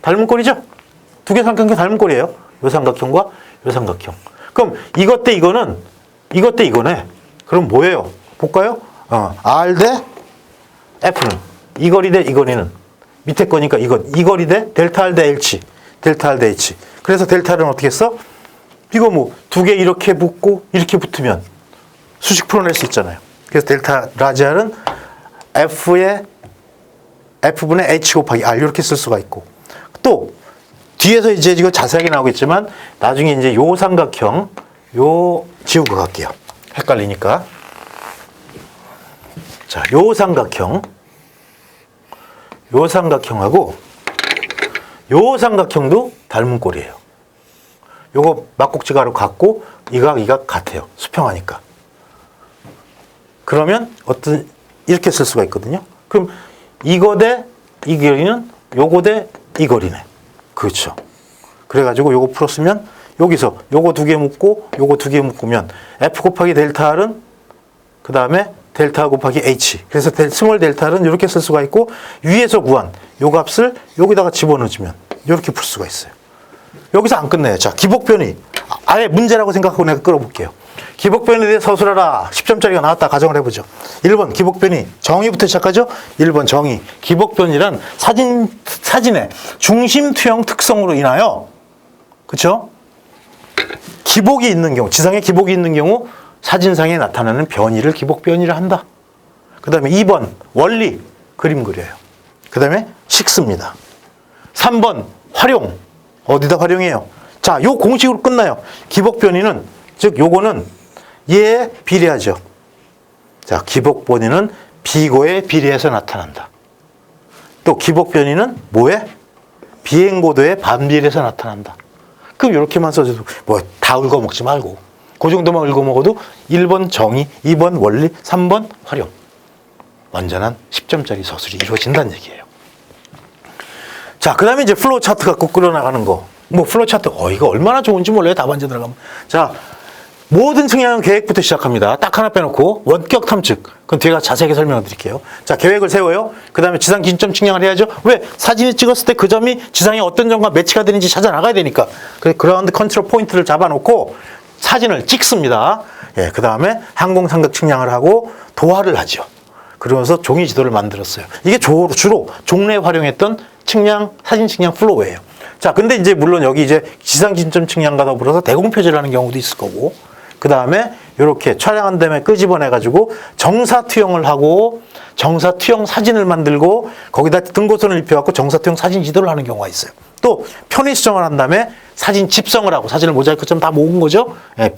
닮은 꼴이죠? 두 개 삼각형 닮은 꼴이에요. 요 삼각형과 요 삼각형. 그럼 이것 대 이거네. 그럼 뭐예요? 볼까요? R 대 F는 이 거리 대 이 거리는 밑에 거니까 이 거리 대 델타 R 대 H. 델타 R 대 H. 그래서 델타는 어떻게 했어? 이거 뭐 두 개 이렇게 붙고 이렇게 붙으면 수식 풀어낼 수 있잖아요. 그래서 델타 라지 R은 F분의 H 곱하기 R 이렇게 쓸 수가 있고 또 뒤에서 이제 이거 자세하게 나오겠지만 나중에 이제 요 삼각형 요 지우고 갈게요. 헷갈리니까. 자, 요 삼각형하고 요 삼각형도 닮은 꼴이에요. 요거 막국지 가로 같고 이 각 같아요. 수평하니까. 그러면 이렇게 쓸 수가 있거든요. 그럼 이거 대 이 거리는 요거 대 이 거리네. 그렇죠. 그래가지고 요거 풀었으면 여기서 요거 두 개 묶고 요거 두 개 묶으면 F 곱하기 델타 R은 그 다음에 델타 곱하기 H. 그래서 스몰 델타 R은 이렇게 쓸 수가 있고 위에서 구한 요 값을 여기다가 집어넣으면 이렇게 풀 수가 있어요. 여기서 안 끝내요. 자, 기복변이. 아예 문제라고 생각하고 내가 끌어볼게요. 기복변에 대해 서술하라. 10점짜리가 나왔다. 가정을 해보죠. 1번 기복변이. 정의부터 시작하죠. 1번 정의. 기복변이란 사진의 중심 투영 특성으로 인하여 그렇죠? 기복이 있는 경우, 지상에 기복이 있는 경우 사진상에 나타나는 변이를 기복변이라 한다. 그 다음에 2번 원리. 그림 그려요. 그 다음에 식습니다. 3번 활용. 어디다 활용해요? 자, 요 공식으로 끝나요. 기복변이는, 즉, 요거는 얘에 비례하죠. 자, 기복변이는 비고에 비례해서 나타난다. 또 기복변이는 뭐에? 비행고도에 반비례해서 나타난다. 그럼 이렇게만 써줘도 뭐 다 읊어먹지 말고 그 정도만 읊어먹어도 1번 정의, 2번 원리, 3번 활용. 완전한 10점짜리 서술이 이루어진다는 얘기예요. 자, 그 다음에 이제 플로우 차트 갖고 끌어나가는 거. 뭐 플로우 차트, 이거 얼마나 좋은지 몰라요. 답안지 들어가면. 자, 모든 측량은 계획부터 시작합니다. 딱 하나 빼놓고 원격 탐측. 그건 뒤에 자세하게 설명을 드릴게요. 자, 계획을 세워요. 그 다음에 지상 기준점 측량을 해야죠. 왜? 사진을 찍었을 때 그 점이 지상에 어떤 점과 매치가 되는지 찾아 나가야 되니까. 그라운드 컨트롤 포인트를 잡아놓고 사진을 찍습니다. 예, 그 다음에 항공 삼각 측량을 하고 도화를 하죠. 그러면서 종이 지도를 만들었어요. 이게 주로 종래에 활용했던 사진 측량 플로우예요. 자, 근데 이제 물론 여기 이제 지상 기준점 측량과 더불어서 대공 표시를 하는 경우도 있을 거고, 그 다음에 이렇게 촬영한 다음에 끄집어내가지고 정사 투영을 하고 정사 투영 사진을 만들고 거기다 등고선을 입혀갖고 정사 투영 사진 지도를 하는 경우가 있어요. 또 편의 수정을 한 다음에 사진 집성을 하고 사진을 모자이크처럼 다 모은 거죠. 예,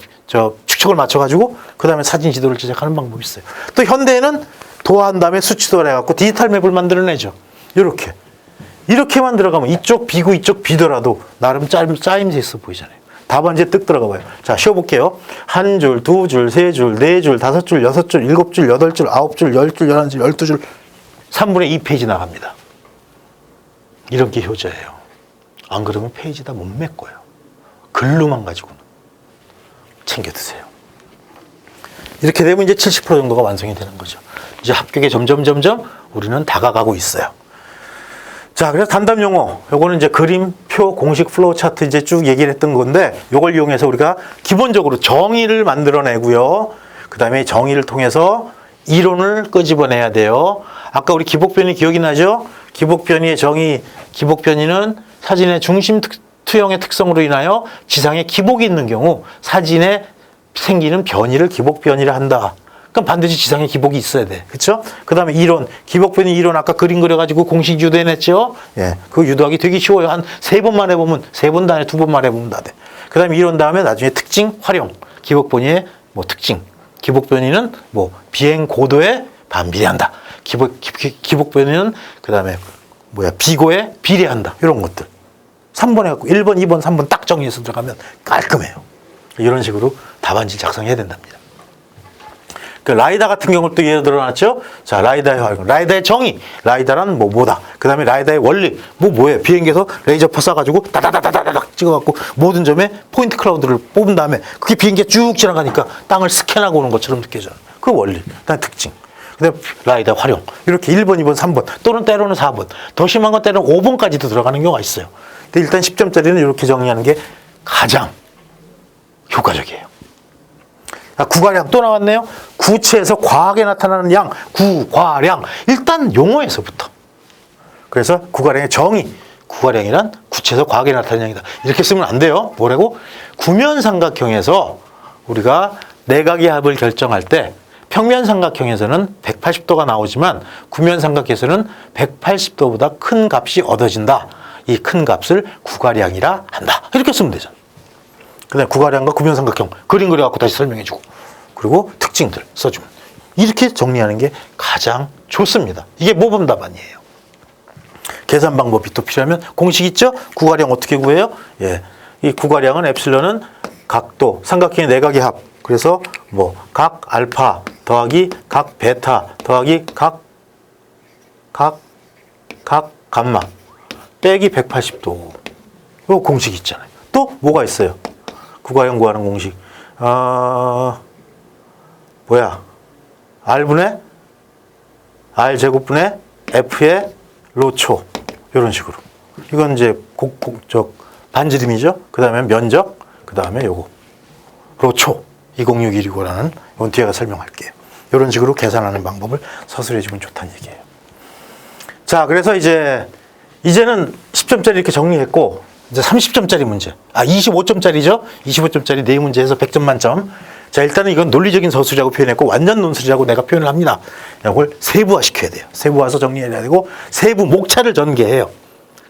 축척을 맞춰가지고 그 다음에 사진 지도를 제작하는 방법이 있어요. 또 현대에는 도화한 다음에 수치도를 해갖고 디지털 맵을 만들어내죠. 이렇게만 들어가면 이쪽 B고 이쪽 B더라도 나름 짜임새 있어 보이잖아요. 답안지에 뜩 들어가 봐요. 자, 쉬어볼게요. 한 줄, 두 줄, 세 줄, 네 줄, 다섯 줄, 여섯 줄, 일곱 줄, 여덟 줄, 아홉 줄, 열 줄, 열한 줄, 12줄, 3분의 2 페이지 나갑니다. 이런 게 효자예요. 안 그러면 페이지 다 못 메꿔요. 글로만 가지고는. 챙겨 드세요. 이렇게 되면 이제 70% 정도가 완성이 되는 거죠. 이제 합격에 점점 우리는 다가가고 있어요. 자, 그래서 단답 용어. 요거는 이제 그림, 표, 공식 플로우 차트 이제 쭉 얘기를 했던 건데, 요걸 이용해서 우리가 기본적으로 정의를 만들어내고요. 그 다음에 정의를 통해서 이론을 끄집어내야 돼요. 아까 우리 기복변이 기억이 나죠? 기복변이의 정의, 기복변이는 사진의 중심 투영의 특성으로 인하여 지상에 기복이 있는 경우 사진에 생기는 변이를 기복변이라 한다. 그럼 반드시 지상에 기복이 있어야 돼. 그쵸? 그 다음에 이론, 기복변이 이론 아까 그림 그려가지고 공식 유도해냈죠? 예. 그거 유도하기 되게 쉬워요. 한 3번만 해보면, 3번도 아니라 2번만 해보면 다 돼. 그 다음에 이론 다음에 나중에 특징, 활용. 기복변이의 뭐 특징. 기복변이는 뭐 비행 고도에 반비례한다. 기복변이는 그 다음에 비고에 비례한다. 이런 것들. 3번 해갖고 1번, 2번, 3번 딱 정리해서 들어가면 깔끔해요. 이런 식으로 답안지 작성해야 된답니다. 그 라이다 같은 경우를 또 예를 들어놨죠. 자, 라이다의 활용, 라이다의 정의, 라이다란 뭐다. 그 다음에 라이다의 원리, 뭐예요? 비행기에서 레이저 포 쏴가지고 다다다다다닥 찍어갖고 모든 점에 포인트 클라우드를 뽑은 다음에 그게 비행기가 쭉 지나가니까 땅을 스캔하고 오는 것처럼 느껴져요. 그 원리, 그다음 특징. 그다음에 라이다 활용. 이렇게 1번, 2번, 3번 또는 때로는 4번. 더 심한 건 때로는 5번까지도 들어가는 경우가 있어요. 근데 일단 10점짜리는 이렇게 정리하는 게 가장 효과적이에요. 구가량 또 나왔네요. 구체에서 과하게 나타나는 양, 구과량. 일단 용어에서부터. 그래서 구가량의 정의. 구가량이란 구체에서 과하게 나타나는 양이다. 이렇게 쓰면 안 돼요. 뭐라고? 구면삼각형에서 우리가 내각의 합을 결정할 때 평면삼각형에서는 180도가 나오지만 구면삼각형에서는 180도보다 큰 값이 얻어진다. 이 큰 값을 구가량이라 한다. 이렇게 쓰면 되죠. 그다음에 구가량과 구면삼각형 그림 그려갖고 다시 설명해주고 그리고 특징들 써주면 이렇게 정리하는 게 가장 좋습니다. 이게 모범 답안이에요. 계산 방법이 또 필요하면 공식 있죠? 구가량 어떻게 구해요? 예, 이 구가량은 엡실론은 각도, 삼각형의 내각의 합. 그래서 뭐 각 알파 더하기 각 베타 더하기 각 감마 빼기 180도. 이 공식 있잖아요. 또 뭐가 있어요? 구가량 구하는 공식. R분의 R제곱분의 F의 로초. 이런 식으로. 이건 이제 반지름이죠. 그 다음에 면적. 그 다음에 요거. 로초. 206129라는 이건 뒤에 가서 설명할게요. 이런 식으로 계산하는 방법을 서술해주면 좋다는 얘기예요. 자, 그래서 이제는 10점짜리 이렇게 정리했고, 이제 30점짜리 문제. 25점짜리죠? 25점짜리 네 문제에서 100점 만점. 자, 일단은 이건 논리적인 서술이라고 표현했고, 완전 논술이라고 내가 표현을 합니다. 이걸 세부화 시켜야 돼요. 세부화해서 정리해야 되고, 세부 목차를 전개해요.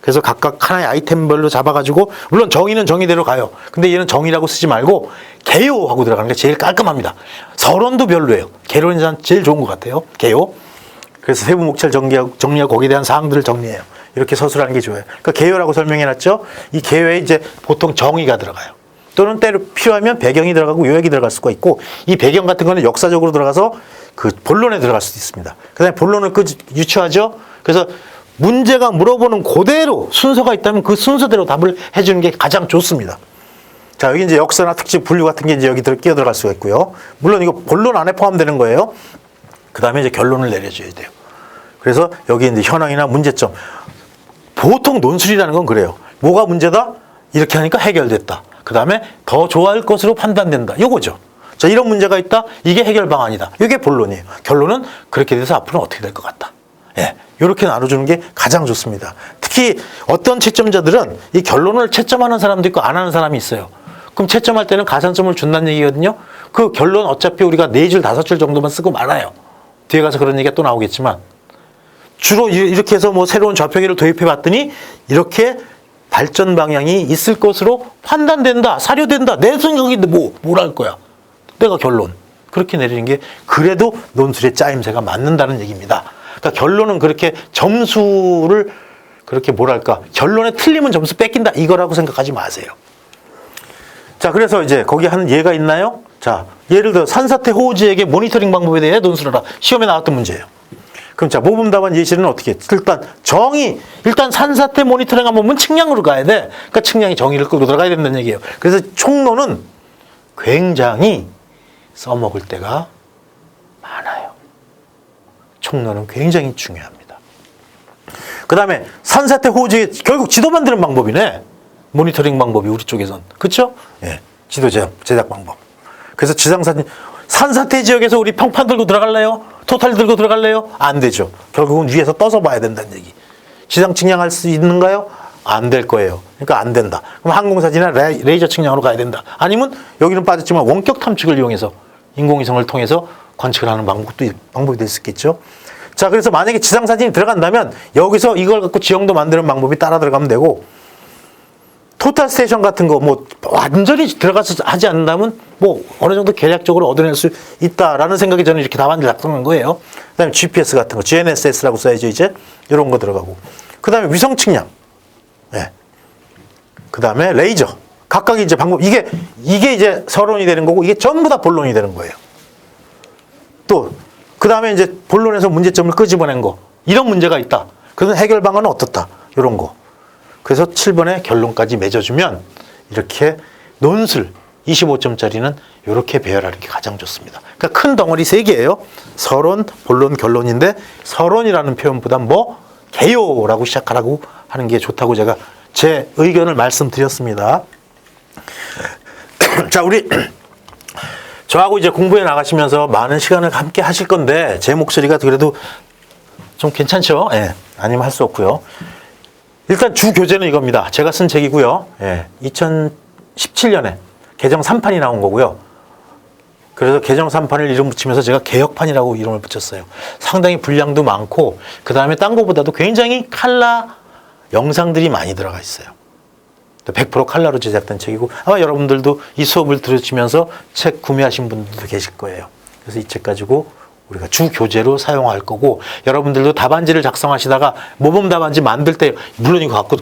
그래서 각각 하나의 아이템별로 잡아가지고, 물론 정의는 정의대로 가요. 근데 얘는 정의라고 쓰지 말고, 개요하고 들어가는 게 제일 깔끔합니다. 서론도 별로예요. 개론이 제일 좋은 것 같아요. 개요. 그래서 세부 목차를 정리하고 거기에 대한 사항들을 정리해요. 이렇게 서술하는 게 좋아요. 그러니까 개요라고 설명해놨죠. 이 개요에 이제 보통 정의가 들어가요. 또는 때로 필요하면 배경이 들어가고 요약이 들어갈 수가 있고, 이 배경 같은 거는 역사적으로 들어가서 그 본론에 들어갈 수도 있습니다. 그 다음에 본론을 유추하죠. 그래서 문제가 물어보는 그대로 순서가 있다면 그 순서대로 답을 해주는 게 가장 좋습니다. 자, 여기 이제 역사나 특징 분류 같은 게 이제 여기 끼어 들어갈 수가 있고요. 물론 이거 본론 안에 포함되는 거예요. 그 다음에 이제 결론을 내려줘야 돼요. 그래서 여기 이제 현황이나 문제점. 보통 논술이라는 건 그래요. 뭐가 문제다? 이렇게 하니까 해결됐다. 그 다음에 더 좋아할 것으로 판단된다. 요거죠. 자, 이런 문제가 있다. 이게 해결 방안이다. 이게 본론이에요. 결론은 그렇게 돼서 앞으로는 어떻게 될 것 같다. 예, 이렇게 나눠주는 게 가장 좋습니다. 특히 어떤 채점자들은 이 결론을 채점하는 사람도 있고 안 하는 사람이 있어요. 그럼 채점할 때는 가산점을 준다는 얘기거든요. 그 결론 어차피 우리가 4줄, 5줄 정도만 쓰고 말아요. 뒤에 가서 그런 얘기가 또 나오겠지만 주로 이렇게 해서 뭐 새로운 좌표계를 도입해 봤더니 이렇게 발전 방향이 있을 것으로 판단된다, 사료된다. 내 생각인데 뭘 할 거야. 내가 결론. 그렇게 내리는 게 그래도 논술의 짜임새가 맞는다는 얘기입니다. 그러니까 결론은 그렇게 점수를 그렇게 뭐랄까 결론에 틀리면 점수 뺏긴다 이거라고 생각하지 마세요. 자, 그래서 이제 거기 한 예가 있나요? 자, 예를 들어 산사태 호우지에게 모니터링 방법에 대해 논술하라. 시험에 나왔던 문제예요. 그럼 자, 모범 답안 예시는 어떻게 해? 일단 산사태 모니터링 한 번은 측량으로 가야 돼. 그러니까 측량이 정의를 끌고 들어가야 된다는 얘기예요. 그래서 총론은 굉장히 써먹을 때가 많아요. 총론은 굉장히 중요합니다. 그 다음에 산사태 호우지 결국 지도 만드는 방법이네. 모니터링 방법이 우리 쪽에선. 그쵸? 예. 지도 제작 방법. 그래서 지상사진, 산사태 지역에서 우리 평판 들고 들어갈래요? 토탈 들고 들어갈래요? 안 되죠. 결국은 위에서 떠서 봐야 된다는 얘기. 지상 측량할 수 있는가요? 안 될 거예요. 그러니까 안 된다. 그럼 항공사진이나 레이저 측량으로 가야 된다. 아니면 여기는 빠졌지만 원격 탐측을 이용해서 인공위성을 통해서 관측을 하는 방법이 될 수 있겠죠. 자, 그래서 만약에 지상사진이 들어간다면 여기서 이걸 갖고 지형도 만드는 방법이 따라 들어가면 되고, 토탈 스테이션 같은 거 뭐 완전히 들어가서 하지 않는다면 뭐 어느 정도 계략적으로 얻어낼 수 있다라는 생각이 저는 이렇게 답안을 작성한 거예요. 그 다음에 GPS 같은 거, GNSS라고 써야죠, 이제. 이런 거 들어가고. 그 다음에 위성 측량. 예. 그 다음에 레이저. 각각의 이제 방법, 이게 이제 서론이 되는 거고, 이게 전부 다 본론이 되는 거예요. 또 그 다음에 이제 본론에서 문제점을 끄집어낸 거. 이런 문제가 있다. 그래서 해결 방안은 어떻다. 이런 거. 그래서 7번에 결론까지 맺어주면 이렇게 논술 25점짜리는 이렇게 배열하는 게 가장 좋습니다. 그러니까 큰 덩어리 3개예요. 서론, 본론, 결론인데 서론이라는 표현보다 뭐 개요라고 시작하라고 하는 게 좋다고 제가 제 의견을 말씀드렸습니다. 자, 우리 저하고 이제 공부해 나가시면서 많은 시간을 함께 하실 건데 제 목소리가 그래도 좀 괜찮죠? 예. 아니면 할 수 없고요. 일단 주 교재는 이겁니다. 제가 쓴 책이고요. 예. 2017년에 개정 3판이 나온 거고요. 그래서 개정 3판을 이름 붙이면서 제가 개혁판이라고 이름을 붙였어요. 상당히 분량도 많고 그 다음에 딴 거보다도 굉장히 칼라 영상들이 많이 들어가 있어요. 100% 칼라로 제작된 책이고 아마 여러분들도 이 수업을 들으시면서 책 구매하신 분들도 계실 거예요. 그래서 이 책 가지고 우리가 주 교재로 사용할 거고 여러분들도 답안지를 작성하시다가 모범 답안지 만들 때 물론 이거 갖고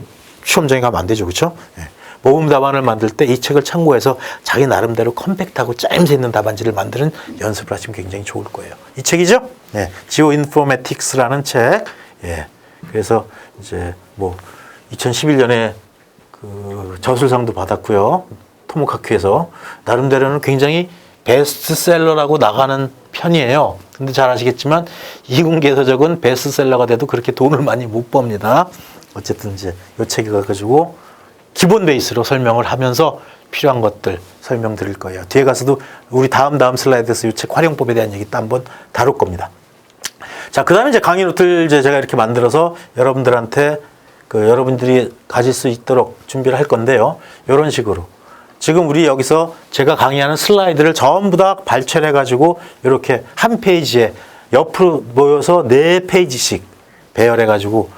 시험장에 가면 안 되죠. 그렇죠? 예. 모범 답안을 만들 때 이 책을 참고해서 자기 나름대로 컴팩트하고 짜임새 있는 답안지를 만드는 연습을 하시면 굉장히 좋을 거예요. 이 책이죠? 예. 지오인포메틱스라는 책. 예. 그래서 이제 뭐 2011년에 그 저술상도 받았고요. 토모카쿠에서 나름대로는 굉장히 베스트셀러라고 나가는 편이에요. 근데 잘 아시겠지만 이공계에서 적은 베스트셀러가 돼도 그렇게 돈을 많이 못 법니다. 어쨌든 이제 이 책을 가지고 기본 베이스로 설명을 하면서 필요한 것들 설명드릴 거예요. 뒤에 가서도 우리 다음 슬라이드에서 이 책 활용법에 대한 얘기 또 한번 다룰 겁니다. 자, 그 다음에 이제 강의 노트를 이제 제가 이렇게 만들어서 여러분들한테 여러분들이 가질 수 있도록 준비를 할 건데요. 이런 식으로. 지금 우리 여기서 제가 강의하는 슬라이드를 전부 다 발췌를 해가지고 이렇게 한 페이지에 옆으로 모여서 4페이지씩 배열해가지고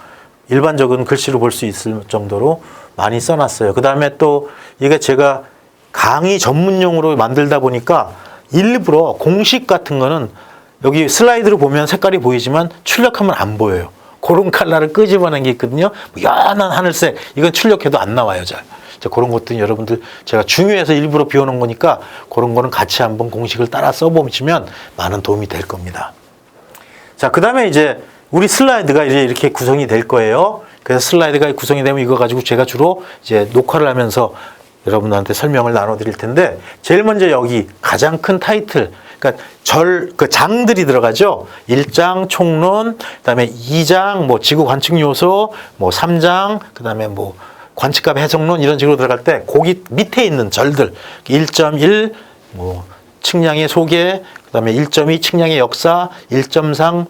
일반적인 글씨로 볼 수 있을 정도로 많이 써놨어요. 그 다음에 또 이게 제가 강의 전문용으로 만들다 보니까 일부러 공식 같은 거는 여기 슬라이드로 보면 색깔이 보이지만 출력하면 안 보여요. 그런 컬러를 끄집어낸 게 있거든요. 연한 하늘색. 이건 출력해도 안 나와요, 잘. 그런 것들은 여러분들 제가 중요해서 일부러 비워놓은 거니까 그런 거는 같이 한번 공식을 따라 써보시면 많은 도움이 될 겁니다. 자, 그 다음에 이제 우리 슬라이드가 이제 이렇게 구성이 될 거예요. 그래서 슬라이드가 구성이 되면 이거 가지고 제가 주로 이제 녹화를 하면서 여러분들한테 설명을 나눠드릴 텐데 제일 먼저 여기 가장 큰 타이틀, 그러니까 그 장들이 들어가죠. 1장 총론, 그다음에 2장 뭐 지구 관측 요소, 뭐 3장, 그다음에 뭐 관측값 해석론 이런 식으로 들어갈 때 거기 밑에 있는 절들 1.1 뭐 측량의 소개, 그다음에 1.2 측량의 역사, 1.3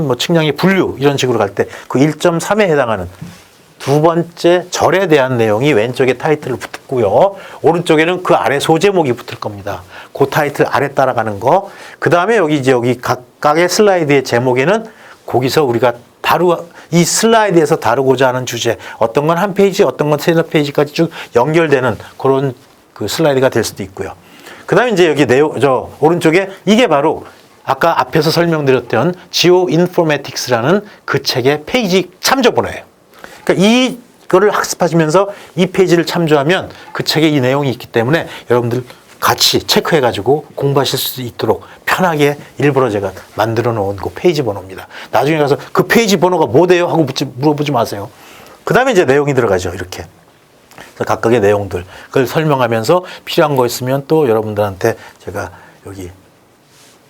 뭐 측량의 분류 이런 식으로 갈 때 그 1.3에 해당하는 두 번째 절에 대한 내용이 왼쪽에 타이틀을 붙고요. 오른쪽에는 그 아래 소제목이 붙을 겁니다. 그 타이틀 아래 따라가는 거. 그 다음에 여기 각각의 슬라이드의 제목에는 거기서 우리가 이 슬라이드에서 다루고자 하는 주제, 어떤 건 한 페이지, 어떤 건 세네 페이지까지 쭉 연결되는 그런 그 슬라이드가 될 수도 있고요. 그 다음에 이제 여기 오른쪽에 이게 바로 아까 앞에서 설명드렸던 지오인포메틱스라는 그 책의 페이지 참조 번호예요. 그러니까 이거를 학습하시면서 이 페이지를 참조하면 그 책에 이 내용이 있기 때문에 여러분들 같이 체크해가지고 공부하실 수 있도록 편하게 일부러 제가 만들어 놓은 그 페이지 번호입니다. 나중에 가서 그 페이지 번호가 뭐 돼요? 하고 물어보지 마세요. 그 다음에 이제 내용이 들어가죠. 이렇게. 그래서 각각의 내용들 그걸 설명하면서 필요한 거 있으면 또 여러분들한테 제가 여기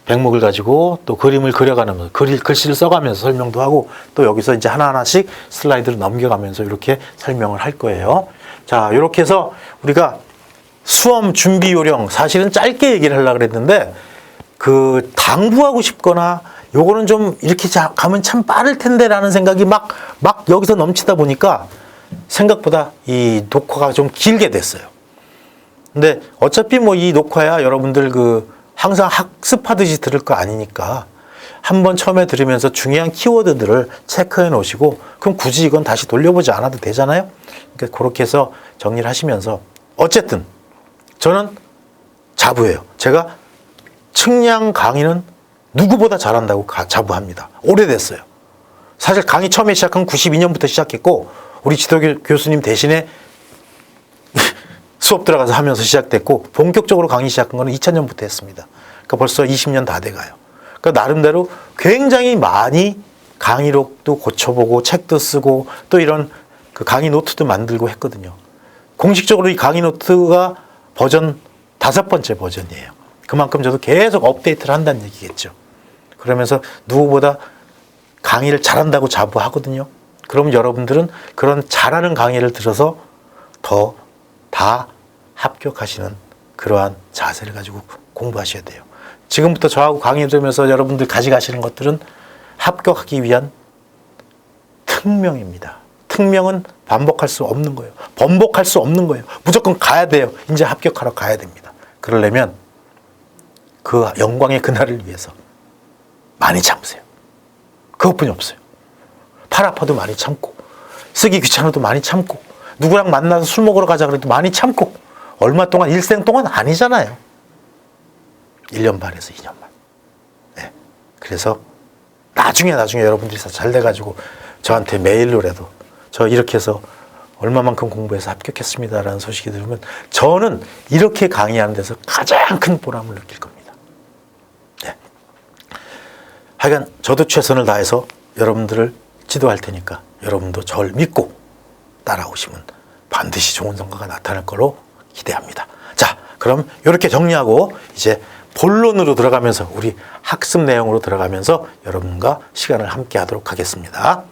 백목을 가지고 또 그림을 그려가면서 글씨를 써가면서 설명도 하고 또 여기서 이제 하나하나씩 슬라이드를 넘겨가면서 이렇게 설명을 할 거예요. 자, 이렇게 해서 우리가 수험 준비 요령 사실은 짧게 얘기를 하려고 그랬는데 그 당부하고 싶거나 요거는 좀 이렇게 가면 참 빠를 텐데 라는 생각이 막 여기서 넘치다 보니까 생각보다 이 녹화가 좀 길게 됐어요. 근데 어차피 뭐 이 녹화야 여러분들 항상 학습하듯이 들을 거 아니니까 한번 처음에 들으면서 중요한 키워드들을 체크해 놓으시고 그럼 굳이 이건 다시 돌려보지 않아도 되잖아요. 그러니까 그렇게 해서 정리를 하시면서 어쨌든 저는 자부해요. 제가 측량 강의는 누구보다 잘한다고 자부합니다. 오래됐어요. 사실 강의 처음에 시작한 92년부터 시작했고 우리 지도 교수님 대신에 수업 들어가서 하면서 시작됐고 본격적으로 강의 시작한 거는 2000년부터 했습니다. 그러니까 벌써 20년 다 돼가요. 그러니까 나름대로 굉장히 많이 강의록도 고쳐보고 책도 쓰고 또 이런 그 강의 노트도 만들고 했거든요. 공식적으로 이 강의 노트가 버전 5번째 버전이에요. 그만큼 저도 계속 업데이트를 한다는 얘기겠죠. 그러면서 누구보다 강의를 잘한다고 자부하거든요. 그럼 여러분들은 그런 잘하는 강의를 들어서 더 다 합격하시는 그러한 자세를 가지고 공부하셔야 돼요. 지금부터 저하고 강의 들으면서 여러분들 가져가시는 것들은 합격하기 위한 특명입니다. 특명은 반복할 수 없는 거예요. 번복할 수 없는 거예요. 무조건 가야 돼요. 이제 합격하러 가야 됩니다. 그러려면 그 영광의 그날을 위해서 많이 참으세요. 그것뿐이 없어요. 팔 아파도 많이 참고, 쓰기 귀찮아도 많이 참고, 누구랑 만나서 술 먹으러 가자 그래도 많이 참고, 얼마 동안, 일생 동안 아니잖아요. 1년 반에서 2년만. 네. 그래서 나중에 여러분들이 잘 돼가지고 저한테 메일로라도 저 이렇게 해서 얼마만큼 공부해서 합격했습니다라는 소식이 들으면 저는 이렇게 강의하는 데서 가장 큰 보람을 느낄 겁니다. 네. 하여간 저도 최선을 다해서 여러분들을 지도할 테니까 여러분도 저를 믿고 따라오시면 반드시 좋은 성과가 나타날 거로 기대합니다. 자, 그럼 이렇게 정리하고 이제 본론으로 들어가면서 우리 학습 내용으로 들어가면서 여러분과 시간을 함께 하도록 하겠습니다.